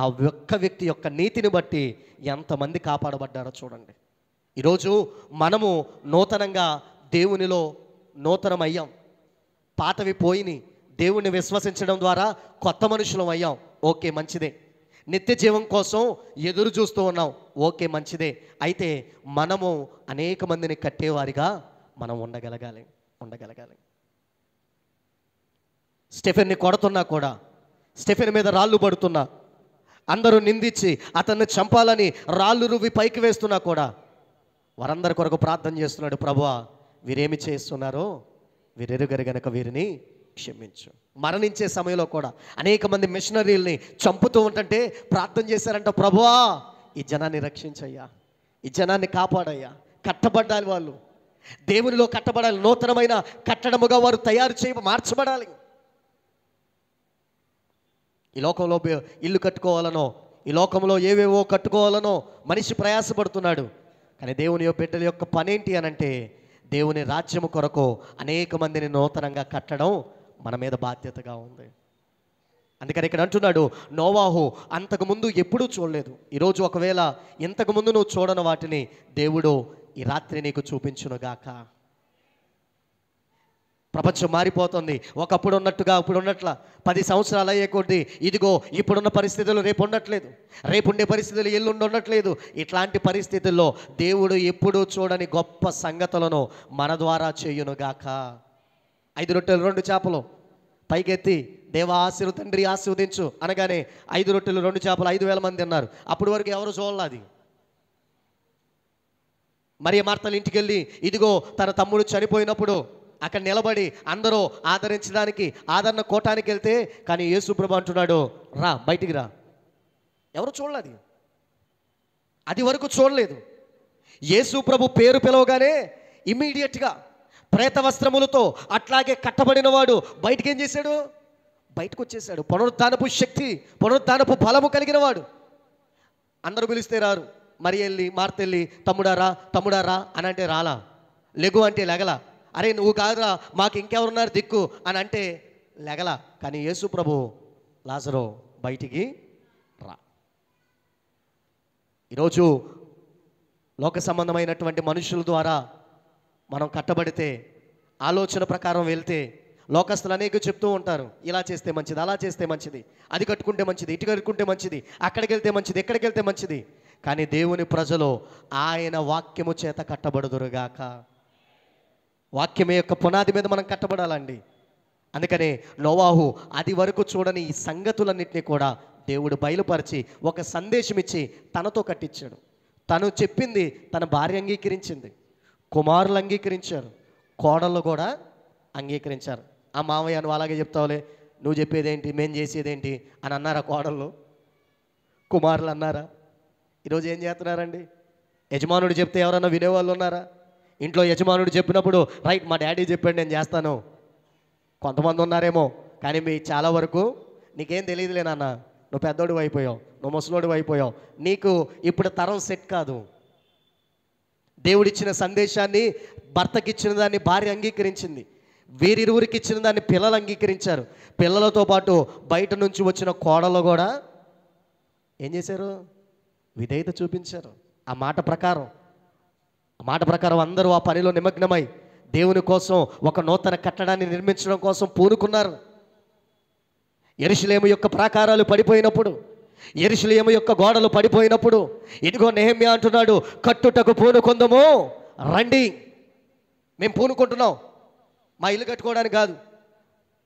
ఆ ఒక్క వ్యక్తి యొక్క నీతిని బట్టి ఎంతమంది కాపాడబడ్డారో చూడండి. ఈరోజు మనము నూతనంగా దేవునిలో నూతనమయ్యాం, పాతవి పోయిని, దేవుణ్ణి విశ్వసించడం ద్వారా కొత్త మనుషులం అయ్యాం. ఓకే, మంచిదే. నిత్య జీవం కోసం ఎదురు చూస్తూ ఉన్నాం. ఓకే, మంచిదే. అయితే మనము అనేక మందిని కట్టేవారిగా మనం ఉండగలగాలి. స్టెఫెన్ని కొడుతున్నా కూడా, స్టెఫెన్ మీద రాళ్ళు పడుతున్నా, అందరూ నిందించి అతన్ని చంపాలని రాళ్ళు రువ్వి పైకి వేస్తున్నా కూడా వారందరి కొరకు ప్రార్థన చేస్తున్నాడు, ప్రభువా వీరేమి చేస్తున్నారో వీరెరుగరు గనక వీరిని క్షమించు. మరణించే సమయంలో కూడా అనేక మంది మిషనరీల్ని చంపుతూ ఉంటుంటే ప్రార్థన చేశారంట, ప్రభువా ఈ జనాన్ని రక్షించయ్యా, ఈ జనాన్ని కాపాడయ్యా. కట్టబడాలి, వాళ్ళు దేవునిలో కట్టబడాలి, నూతనమైన కట్టడముగా వారు మార్చబడాలి. ఈ లోకంలో ఇల్లు కట్టుకోవాలనో, ఈ లోకంలో ఏవేవో కట్టుకోవాలనో మనిషి ప్రయాసపడుతున్నాడు. కానీ దేవుని బిడ్డల యొక్క పనేంటి అనంటే దేవుని రాజ్యము కొరకు అనేక మందిని నూతనంగా కట్టడం మన మీద బాధ్యతగా ఉంది. అందుకని ఇక్కడ అంటున్నాడు, నోవాహు అంతకుముందు ఎప్పుడూ చూడలేదు. ఈరోజు ఒకవేళ ఇంతకుముందు నువ్వు చూడని వాటిని దేవుడు ఈ రాత్రి నీకు చూపించునుగాక. ప్రపంచం మారిపోతుంది. ఒకప్పుడు ఉన్నట్టుగా ఇప్పుడు ఉన్నట్ల 10 సంవత్సరాలు అయ్యే కొద్దీ ఇదిగో ఇప్పుడున్న పరిస్థితులు రేపు ఉండట్లేదు, రేపుండే పరిస్థితులు ఎల్లుండి ఉండట్లేదు. ఇట్లాంటి పరిస్థితుల్లో దేవుడు ఎప్పుడూ చూడని గొప్ప సంగతులను మన ద్వారా చేయునుగాక. 5 రొట్టెలు 2 చేపలు పైకెత్తి దేవా తండ్రి ఆశీర్వదించు అనగానే 5 రొట్టెలు 2 చేపలు 5,000 మంది అన్నారు. అప్పటి వరకు ఎవరు చూడలేదు. మరియ మార్తల ఇంటికి వెళ్ళి ఇదిగో తన తమ్ముడు చనిపోయినప్పుడు అక్కడ నిలబడి అందరూ ఆదరించడానికి ఆదరణ కోటానికి వెళ్తే, కానీ యేసుప్రభు అంటున్నాడు, రా బయటికి రా. ఎవరు చూడలేదు, అది వరకు చూడలేదు. యేసుప్రభు పేరు పిలవగానే ఇమ్మీడియట్గా ప్రేత వస్త్రములతో అట్లాగే కట్టబడిన వాడు బయటికి ఏం చేశాడు? బయటకు వచ్చేసాడు. పునరుద్ధానపు శక్తి, పునరుద్ధానపు బలము కలిగిన వాడు. అందరూ పిలిస్తే రారు. మరి వెళ్ళి మార్తెళ్ళి తమ్ముడారా తమ్ముడారా అని అంటే రాలా, లెగు అంటే లెగలా, అరే నువ్వు కాదురా మాకు ఇంకెవరున్నారు దిక్కు అని అంటే లెగలా. కానీ యేసు ప్రభు, లాజరు బయటికి రా. ఈరోజు లోక సంబంధమైనటువంటి మనుషుల ద్వారా మనం కట్టబడితే, ఆలోచన ప్రకారం వెళ్తే, లోకస్తులు అనేక చెప్తూ ఉంటారు, ఇలా చేస్తే మంచిది, అలా చేస్తే మంచిది, అది కట్టుకుంటే మంచిది, ఇటు కట్టుకుంటే మంచిది, అక్కడికి వెళ్తే మంచిది, ఎక్కడికి వెళ్తే మంచిది. కానీ దేవుని ప్రజలు ఆయన వాక్యము చేత కట్టబడుదురుగాక. వాక్యమే యొక్క పునాది మీద మనం కట్టబడాలండి. అందుకనే నోవాహు అది వరకు చూడని ఈ సంగతులన్నింటినీ కూడా దేవుడు బయలుపరిచి ఒక సందేశం ఇచ్చి తనతో కట్టించాడు. తను చెప్పింది తన భార్య అంగీకరించింది, కుమారులు అంగీకరించారు, కోడళ్ళు కూడా అంగీకరించారు. ఆ మామయ్య నువ్వు అలాగే చెప్తావులే, నువ్వు చెప్పేదేంటి, మేం చేసేదేంటి అని అన్నారా కోడళ్ళు? కుమారులు అన్నారా? ఈరోజు ఏం చేస్తున్నారండి? యజమానుడు చెప్తే ఎవరన్నా వినేవాళ్ళు ఉన్నారా? ఇంట్లో యజమానుడు చెప్పినప్పుడు రైట్ మా డాడీ చెప్పాడు నేను చేస్తాను కొంతమంది ఉన్నారేమో, కానీ మీ చాలా వరకు నీకేం తెలియదులే నాన్న, నువ్వు పెద్దోడు అయిపోయావు, నువ్వు ముసలోడు అయిపోయావు, నీకు ఇప్పుడు తరం సెట్ కాదు. దేవుడిచ్చిన సందేశాన్ని, భర్తకి ఇచ్చిన దాన్ని భార్య అంగీకరించింది, వీరిరువురికి ఇచ్చిన దాన్ని పిల్లలు అంగీకరించారు. పిల్లలతో పాటు బయట నుంచి వచ్చిన కోడలు కూడా ఏం చేశారు? విధేయత చూపించారు. ఆ మాట ప్రకారం అందరూ ఆ పనిలో నిమగ్నమై దేవుని కోసం ఒక నూతన కట్టడాన్ని నిర్మించడం కోసం పూనుకున్నారు. యెరూషలేము యొక్క ప్రాకారాలు పడిపోయినప్పుడు, యెరూషలేము యొక్క గోడలు పడిపోయినప్పుడు, ఇదిగో నెహెమ్యా అంటున్నాడు, కట్టుటకు పూనుకొందము రండి. మేము పూనుకుంటున్నాం, మా ఇల్లు కట్టుకోవడానికి కాదు,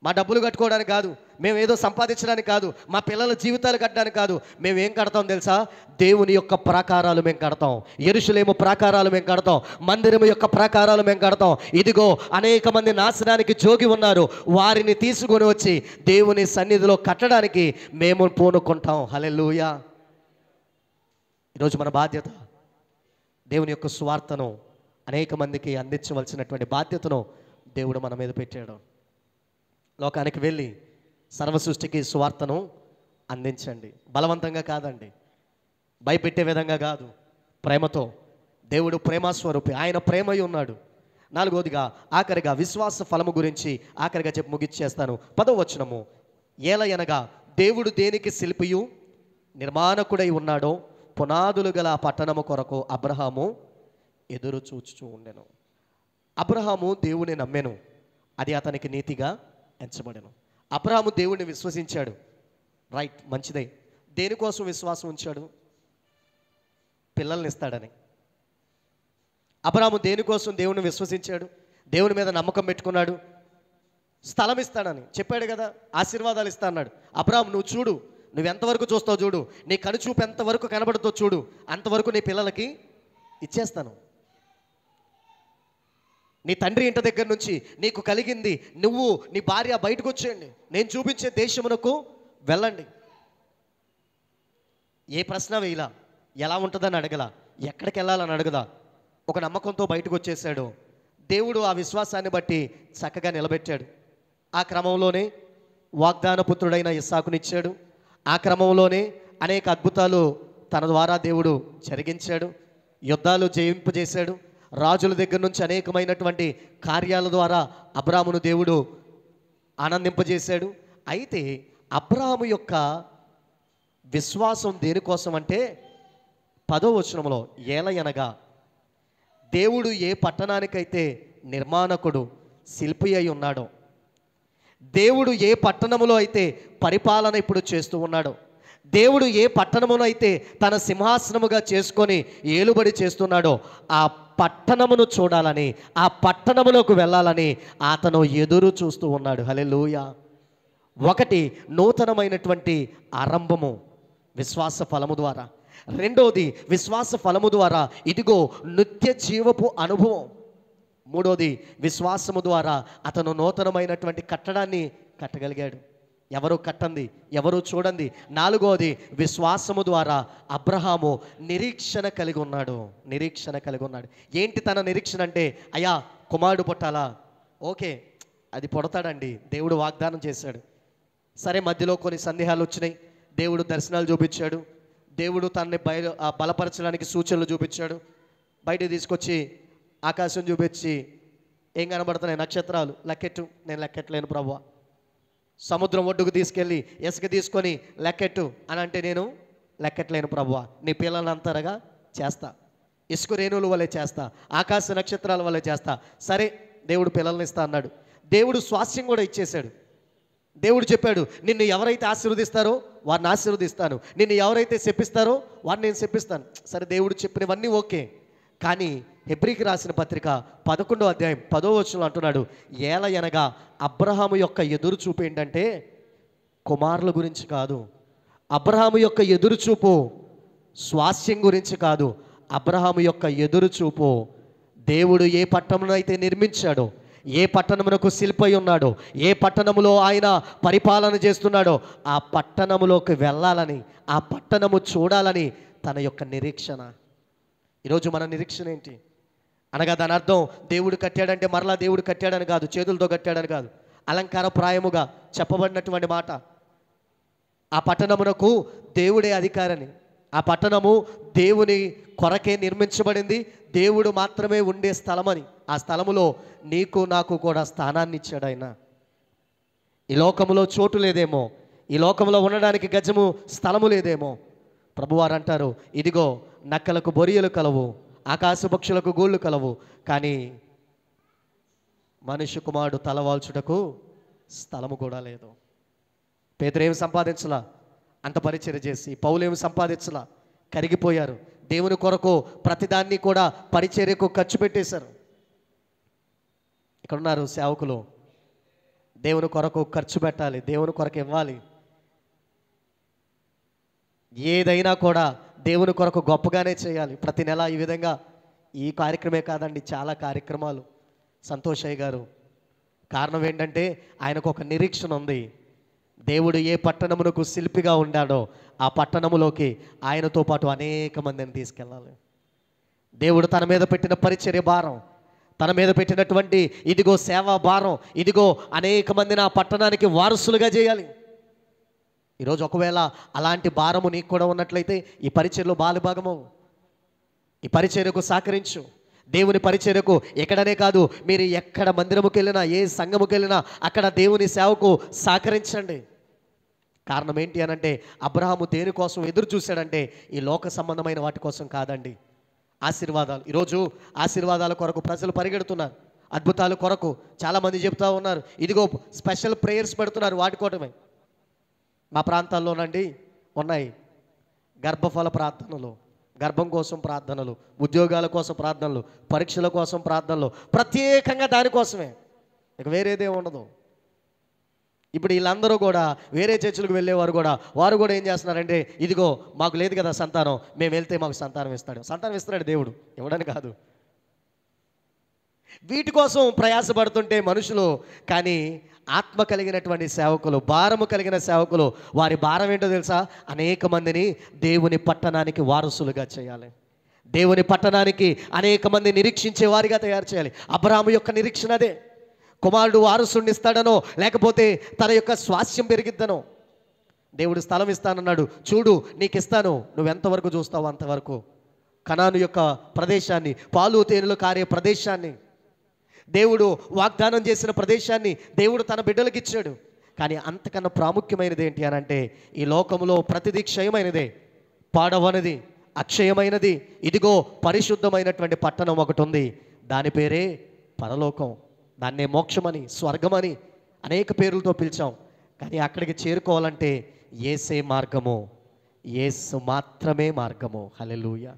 మా డబ్బులు కట్టుకోవడానికి కాదు, మేము ఏదో సంపాదించడానికి కాదు, మా పిల్లల జీవితాలు కట్టడానికి కాదు. మేము ఏం కడతాం తెలుసా? దేవుని యొక్క ప్రాకారాలు మేము కడతాం, యెరూషలేము ప్రాకారాలు మేము కడతాం, మందిరము యొక్క ప్రాకారాలు మేము కడతాం. ఇదిగో అనేక మంది నాశనానికి జోగి ఉన్నారు, వారిని తీసుకొని వచ్చి దేవుని సన్నిధిలో కట్టడానికి మేము పూనుకుంటాం. హల్లెలూయా. ఈరోజు మన బాధ్యత దేవుని యొక్క సువార్తను అనేక మందికి అందించవలసినటువంటి బాధ్యతను దేవుడు మన మీద పెట్టాడు. లోకానికి వెళ్ళి సర్వసృష్టికి సువార్తను అందించండి. బలవంతంగా కాదండి, భయపెట్టే విధంగా కాదు, ప్రేమతో. దేవుడు ప్రేమస్వరూపి, ఆయన ప్రేమై ఉన్నాడు. నాలుగోదిగా ఆఖరిగా విశ్వాస ఫలము గురించి ఆఖరిగా చెప్పి ముగిచ్చేస్తాను. 10వ వచనము, ఏలయనగా దేవుడు దేనికి శిల్పియు నిర్మాణకుడై ఉన్నాడో పునాదులు గల ఆ పట్టణము కొరకు అబ్రహాము ఎదురు చూచుచూ ఉండెను. అబ్రహాము దేవుని నమ్మెను, అది అతనికి నీతిగా ఎంచబడెను. అబ్రహాము దేవుడిని విశ్వసించాడు, రైట్, మంచిదే. దేనికోసం విశ్వాసం ఉంచాడు? పిల్లల్ని ఇస్తాడని. అబ్రహాము దేనికోసం దేవుని విశ్వసించాడు? దేవుని మీద నమ్మకం పెట్టుకున్నాడు, స్థలం ఇస్తాడని చెప్పాడు కదా, ఆశీర్వాదాలు ఇస్తా అన్నాడు. అబ్రహాము నువ్వు చూడు, నువ్వు ఎంతవరకు చూస్తావు చూడు, నీ కనుచూపు ఎంతవరకు కనబడుతో చూడు, అంతవరకు నీ పిల్లలకి ఇచ్చేస్తాను. నీ తండ్రి ఇంటి దగ్గర నుంచి నీకు కలిగింది, నువ్వు నీ భార్య బయటకు వచ్చేయండి, నేను చూపించే దేశమునకు వెళ్ళండి. ఏ ప్రశ్న వేయలా, ఎలా ఉంటుందని అడగలా, ఎక్కడికి వెళ్ళాలని అడగదా, ఒక నమ్మకంతో బయటకు వచ్చేసాడు. దేవుడు ఆ విశ్వాసాన్ని బట్టి చక్కగా నిలబెట్టాడు. ఆ క్రమంలోనే వాగ్దాన పుత్రుడైన ఇస్సాకునిచ్చాడు. ఆ క్రమంలోనే అనేక అద్భుతాలు తన ద్వారా దేవుడు జరిగించాడు, యుద్ధాలు జయింపజేశాడు. రాజుల దగ్గర నుంచి అనేకమైనటువంటి కార్యాల ద్వారా అబ్రాహామును దేవుడు ఆనందింపజేశాడు. అయితే అబ్రాహాము యొక్క విశ్వాసం దేనికోసం అంటే 10వ వచనంలో, ఏలయనగా దేవుడు ఏ పట్టణానికైతే నిర్మాణకుడు శిల్పి అయి ఉన్నాడో, దేవుడు ఏ పట్టణములో అయితే పరిపాలన ఇప్పుడు చేస్తూ ఉన్నాడో, దేవుడు ఏ పట్టణమును అయితే తన సింహాసనముగా చేసుకొని ఏలుబడి చేస్తున్నాడో, ఆ పట్టణమును చూడాలని, ఆ పట్టణములోకి వెళ్ళాలని అతను ఎదురు చూస్తూ ఉన్నాడు. హల్లెలూయా. ఒకటి నూతనమైనటువంటి ఆరంభము విశ్వాస ఫలము ద్వారా. రెండోది విశ్వాస ఫలము ద్వారా ఇదిగో నిత్య జీవపు అనుభవం. మూడోది, విశ్వాసము ద్వారా అతను నూతనమైనటువంటి కట్టడాన్ని కట్టగలిగాడు. ఎవరు కట్టంది, ఎవరు చూడండి. నాలుగోది, విశ్వాసము ద్వారా అబ్రహాము నిరీక్షణ కలిగి ఉన్నాడు. నిరీక్షణ కలిగి ఉన్నాడు. ఏంటి తన నిరీక్షణ అంటే, అయ్యా కుమారుడు పుట్టాలా, ఓకే అది పుడతాడండి, దేవుడు వాగ్దానం చేశాడు. సరే, మధ్యలో కొన్ని సందేహాలు వచ్చినాయి. దేవుడు దర్శనాలు చూపించాడు. దేవుడు తనని బలపరచడానికి సూచనలు చూపించాడు. బయట తీసుకొచ్చి ఆకాశం చూపించి, ఏం కనబడుతున్నాయి, నక్షత్రాలు, లెక్కెట్టు. నేను లెక్కెట్టలేను ప్రభువా. సముద్రం ఒడ్డుకు తీసుకెళ్ళి ఇసుక తీసుకొని లెక్కెట్టు అని అంటే, నేను లెక్కెట్టలేను ప్రభువా. నీ పిల్లల్ని అంతరగా చేస్తా, ఇసుక రేణువుల వల్లే చేస్తా, ఆకాశ నక్షత్రాల వల్లే చేస్తా. సరే, దేవుడు పిల్లల్ని ఇస్తా అన్నాడు. దేవుడు స్వాస్థ్యం కూడా ఇచ్చేశాడు. దేవుడు చెప్పాడు, నిన్ను ఎవరైతే ఆశీర్వదిస్తారో వారిని ఆశీర్వదిస్తాను, నిన్ను ఎవరైతే శపిస్తారో వారిని నేను శపిస్తాను. సరే, దేవుడు చెప్పినవన్నీ ఓకే. కానీ హెబ్రీకి రాసిన పత్రిక 11వ అధ్యాయం 10వ వచనంలో అంటున్నాడు, ఏలయనగా అబ్రహాము యొక్క ఎదురు చూపు ఏంటంటే కుమారుల గురించి కాదు. అబ్రహాము యొక్క ఎదురు చూపు స్వాస్థ్యం గురించి కాదు. అబ్రహాము యొక్క ఎదురు చూపు దేవుడు ఏ పట్టణమును అయితే నిర్మించాడో, ఏ పట్టణమునకు శిల్పై ఉన్నాడో, ఏ పట్టణములో ఆయన పరిపాలన చేస్తున్నాడో ఆ పట్టణములోకి వెళ్ళాలని, ఆ పట్టణము చూడాలని తన యొక్క నిరీక్షణ. ఈరోజు మన నిరీక్షణ ఏంటి అనగా, దాని అర్థం దేవుడు కట్టాడంటే మరలా దేవుడు కట్టాడని కాదు, చేతులతో కట్టాడని కాదు. అలంకారప్రాయముగా చెప్పబడినటువంటి మాట, ఆ పట్టణమునకు దేవుడే అధికారని, ఆ పట్టణము దేవుని కొరకే నిర్మించబడింది, దేవుడు మాత్రమే ఉండే స్థలమని. ఆ స్థలములో నీకు నాకు కూడా స్థానాన్ని ఇచ్చాడు ఆయన. ఈ లోకములో చోటు లేదేమో, ఈ లోకంలో ఉండడానికి గజము స్థలము లేదేమో. ప్రభువారు అంటారు, ఇదిగో నక్కలకు బొరియలు కలవు, ఆకాశ పక్షులకు గూళ్ళు కలవు, కానీ మనిషి కుమారుడు తలవాల్చుటకు స్థలము కూడా లేదు. పేతురేమి సంపాదించలా, అంత పరిచర్య చేసి. పౌలేమి సంపాదించలా, కరిగిపోయారు. దేవుని కొరకు ప్రతిదాన్ని కూడా పరిచర్యకు ఖర్చు పెట్టేశారు. ఇక్కడ ఉన్నారు సేవకులు, దేవుని కొరకు ఖర్చు పెట్టాలి, దేవుని కొరకు ఇవ్వాలి. ఏదైనా కూడా దేవుని కొరకు గొప్పగానే చేయాలి. ప్రతి నెల ఈ విధంగా, ఈ కార్యక్రమే కాదండి, చాలా కార్యక్రమాలు. సంతోషయ్య గారు, కారణం ఏంటంటే ఆయనకు ఒక నిరీక్షణ ఉంది. దేవుడు ఏ పట్టణమునకు శిల్పిగా ఉండాడో ఆ పట్టణములోకి ఆయనతో పాటు అనేక మందిని తీసుకెళ్ళాలి. దేవుడు తన మీద పెట్టిన పరిచర్య భారం, తన మీద పెట్టినటువంటి ఇదిగో సేవా భారం, ఇదిగో అనేక మందిని ఆ పట్టణానికి వారసులుగా చేయాలి. ఈరోజు ఒకవేళ అలాంటి భారము నీకు కూడా ఉన్నట్లయితే ఈ పరిచర్యలో బాలుభాగము, ఈ పరిచర్యకు సహకరించు. దేవుని పరిచర్యకు ఎక్కడనే కాదు, మీరు ఎక్కడ మందిరముకి వెళ్ళినా, ఏ సంఘముకి వెళ్ళినా అక్కడ దేవుని సేవకు సహకరించండి. కారణం ఏంటి అనంటే, అబ్రహాము దేనికోసం ఎదురు చూశాడంటే ఈ లోక సంబంధమైన వాటి కోసం కాదండి, ఆశీర్వాదాలు. ఈరోజు ఆశీర్వాదాల కొరకు ప్రజలు పరిగెడుతున్నారు, అద్భుతాల కొరకు చాలామంది చెప్తా ఉన్నారు. ఇదిగో స్పెషల్ ప్రేయర్స్ పెడుతున్నారు వాటి కోసమే. మా ప్రాంతాల్లోనండి ఉన్నాయి గర్భఫల ప్రార్థనలు, గర్భం కోసం ప్రార్థనలు, ఉద్యోగాల కోసం ప్రార్థనలు, పరీక్షల కోసం ప్రార్థనలు, ప్రత్యేకంగా దానికోసమే, ఇక వేరేదే ఉండదు. ఇప్పుడు వీళ్ళందరూ కూడా వేరే చర్చిలకు వెళ్ళేవారు కూడా, వారు కూడా ఏం చేస్తున్నారంటే, ఇదిగో మాకు లేదు కదా సంతానం, మేము వెళ్తే మాకు సంతానం ఇస్తాడు. సంతానం ఇస్తున్నాడు దేవుడు, ఇవ్వడని కాదు. వీటి కోసం ప్రయాసపడుతుంటే మనుషులు, కానీ ఆత్మ కలిగినటువంటి సేవకులు, భారము కలిగిన సేవకులు, వారి భారం ఏంటో తెలుసా? అనేక మందిని దేవుని పట్టణానికి వారసులుగా చేయాలి, దేవుని పట్టణానికి అనేక మంది నిరీక్షించే వారిగా తయారు చేయాలి. అబ్రహాము యొక్క నిరీక్షణ అదే. కుమారుడు వారసుని ఇస్తాడనో, లేకపోతే తన యొక్క స్వాస్థ్యం పెరిగిద్దనో. దేవుడు స్థలం ఇస్తానన్నాడు, చూడు నీకు ఇస్తాను, నువ్వెంతవరకు చూస్తావు అంతవరకు. కనాను యొక్క ప్రదేశాన్ని, పాలు తేనెలు కారే ప్రదేశాన్ని, దేవుడు వాగ్దానం చేసిన ప్రదేశాన్ని దేవుడు తన బిడ్డలకు ఇచ్చాడు. కానీ అంతకన్నా ప్రాముఖ్యమైనది ఏంటి అని అంటే, ఈ లోకంలో ప్రతిదీ క్షయమైనదే, పాడవనది, అక్షయమైనది. ఇదిగో పరిశుద్ధమైనటువంటి పట్టణం ఒకటి ఉంది, దాని పేరే పరలోకం. దాన్నే మోక్షమని, స్వర్గమని అనేక పేర్లతో పిలిచాం. కానీ అక్కడికి చేరుకోవాలంటే యేసే మార్గము, యేసు మాత్రమే మార్గము. హల్లెలూయా,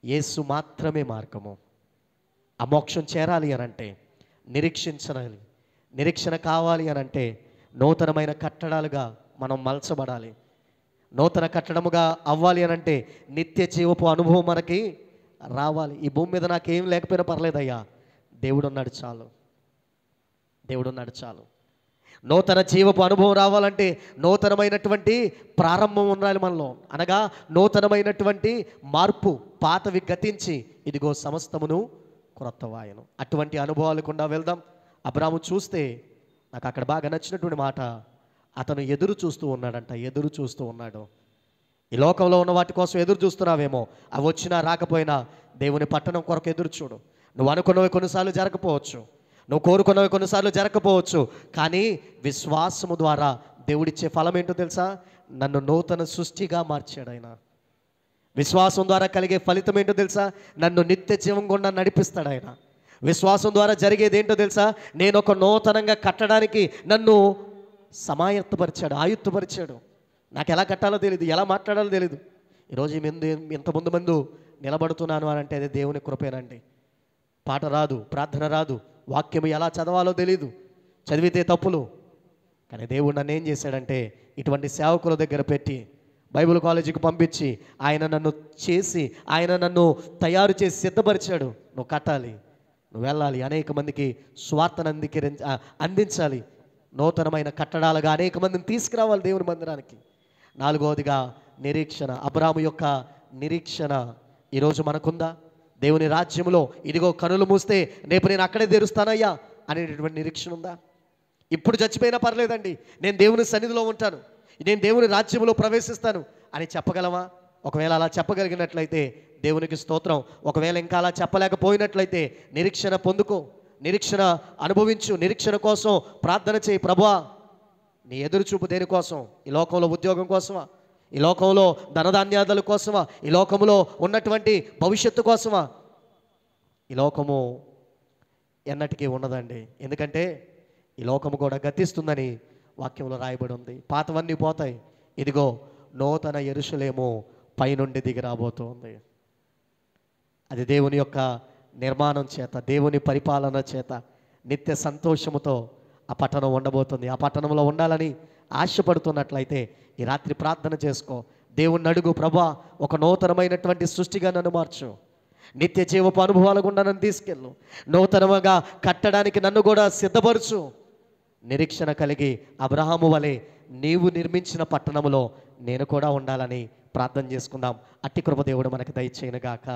యేసు మాత్రమే మార్గము. ఆ మోక్షం చేరాలి అనంటే నిరీక్షించాలి. నిరీక్షణ కావాలి అనంటే నూతనమైన కట్టడాలుగా మనం మలచబడాలి. నూతన కట్టడముగా అవ్వాలి అనంటే నిత్య జీవపు అనుభవం మనకి రావాలి. ఈ భూమి మీద నాకేం లేకపోయినా పర్లేదయ్యా, దేవుడు ఉన్నాడు చాలు, దేవుడు ఉన్నాడు చాలు. నూతన జీవపు అనుభవం రావాలంటే నూతనమైనటువంటి ప్రారంభం ఉండాలి మనలో, అనగా నూతనమైనటువంటి మార్పు. పాతవి గతించి ఇదిగో సమస్తమును క్రొత్తవాయను. అటువంటి అనుభవాలు గుండా వెళ్దాం. అబ్రాము చూస్తే నాకు అక్కడ బాగా నచ్చినటువంటి మాట, అతను ఎదురు చూస్తూ ఉన్నాడంట, ఎదురు చూస్తూ ఉన్నాడు. ఈ లోకంలో ఉన్న వాటి కోసం ఎదురు చూస్తున్నావేమో, అవి వచ్చినా రాకపోయినా దేవుని పట్టణం కొరకు ఎదురు చూడు. నువ్వు అనుకున్నవి కొన్నిసార్లు జరగకపోవచ్చు, నువ్వు కోరుకున్నవి కొన్నిసార్లు జరగకపోవచ్చు, కానీ విశ్వాసము ద్వారా దేవుడిచ్చే ఫలం ఏంటో తెలుసా? నన్ను నూతన సృష్టిగా మార్చాడు ఆయన. విశ్వాసం ద్వారా కలిగే ఫలితం ఏంటో తెలుసా? నన్ను నిత్య జీవం గుండా నడిపిస్తాడు ఆయన. విశ్వాసం ద్వారా జరిగేది ఏంటో తెలుసా? నేను ఒక నూతనంగా కట్టడానికి నన్ను సమాయత్తపరిచాడు, ఆయుత్తపరిచాడు. నాకు ఎలా కట్టాలో తెలియదు, ఎలా మాట్లాడాలో తెలియదు. ఈరోజు ఇంతమంది మందు నిలబడుతున్నాను అని అంటే అది దేవుని కృపేనండి. పాట రాదు, ప్రార్థన రాదు, వాక్యం ఎలా చదవాలో తెలీదు, చదివితే తప్పులు. కానీ దేవుడు నన్ను ఏం చేశాడంటే ఇటువంటి సేవకుల దగ్గర పెట్టి బైబిల్ కాలేజీకి పంపించి ఆయన నన్ను చేసి, ఆయన నన్ను తయారు చేసి సిద్ధపరిచాడు. నువ్వు కట్టాలి, నువ్వు వెళ్ళాలి, అనేక మందికి స్వార్థను అందించాలి, నూతనమైన కట్టడాలుగా అనేక మందిని తీసుకురావాలి దేవుని మందిరానికి. నాలుగవదిగా నిరీక్షణ. అబ్రాము యొక్క నిరీక్షణ ఈరోజు మనకుందా? దేవుని రాజ్యంలో ఇదిగో కనులు మూస్తే రేపు నేను అక్కడే తెరుస్తానయ్యా అనేటటువంటి నిరీక్షణ ఉందా? ఇప్పుడు చచ్చిపోయినా పర్లేదండి, నేను దేవుని సన్నిధిలో ఉంటాను, నేను దేవుని రాజ్యంలో ప్రవేశిస్తాను అని చెప్పగలమా? ఒకవేళ అలా చెప్పగలిగినట్లయితే దేవునికి స్తోత్రం. ఒకవేళ ఇంకా అలా చెప్పలేకపోయినట్లయితే నిరీక్షణ పొందుకో, నిరీక్షణ అనుభవించు, నిరీక్షణ కోసం ప్రార్థన చేయి. ప్రభువా, నీ ఎదురుచూపు దేనికోసం? ఈ లోకంలో ఉద్యోగం కోసమా? ఈ లోకంలో ధనధాన్యాదుల కోసమా? ఈ లోకంలో ఉన్నటువంటి భవిష్యత్తు కోసమా? ఈ లోకము ఎన్నటికీ ఉన్నదండి. ఎందుకంటే ఈ లోకము కూడా గతిస్తుందని వాక్యంలో రాయబడి ఉంది. పాతవన్నీ పోతాయి, ఇదిగో నూతన యెరూషలేము పైనుండి దిగి రాబోతుంది. అది దేవుని యొక్క నిర్మాణం చేత, దేవుని పరిపాలన చేత నిత్య సంతోషముతో ఆ పట్టణం ఉండబోతుంది. ఆ పట్టణంలో ఉండాలని ఆశపడుతున్నట్లయితే ఈ రాత్రి ప్రార్థన చేసుకో, దేవుణ్ణి అడుగు, ప్రభా ఒక నూతనమైనటువంటి సృష్టిగా నన్ను మార్చు, నిత్య జీవపు అనుభవాల గుండా నన్ను తీసుకెళ్ళు, నూతనముగా కట్టడానికి నన్ను కూడా సిద్ధపరచు. నిరీక్షణ కలిగి అబ్రహాము వలె నీవు నిర్మించిన పట్టణములో నేను కూడా ఉండాలని ప్రార్థన చేసుకుందాం. అట్టి కృప దేవుడు మనకు దయచేయునుగాక.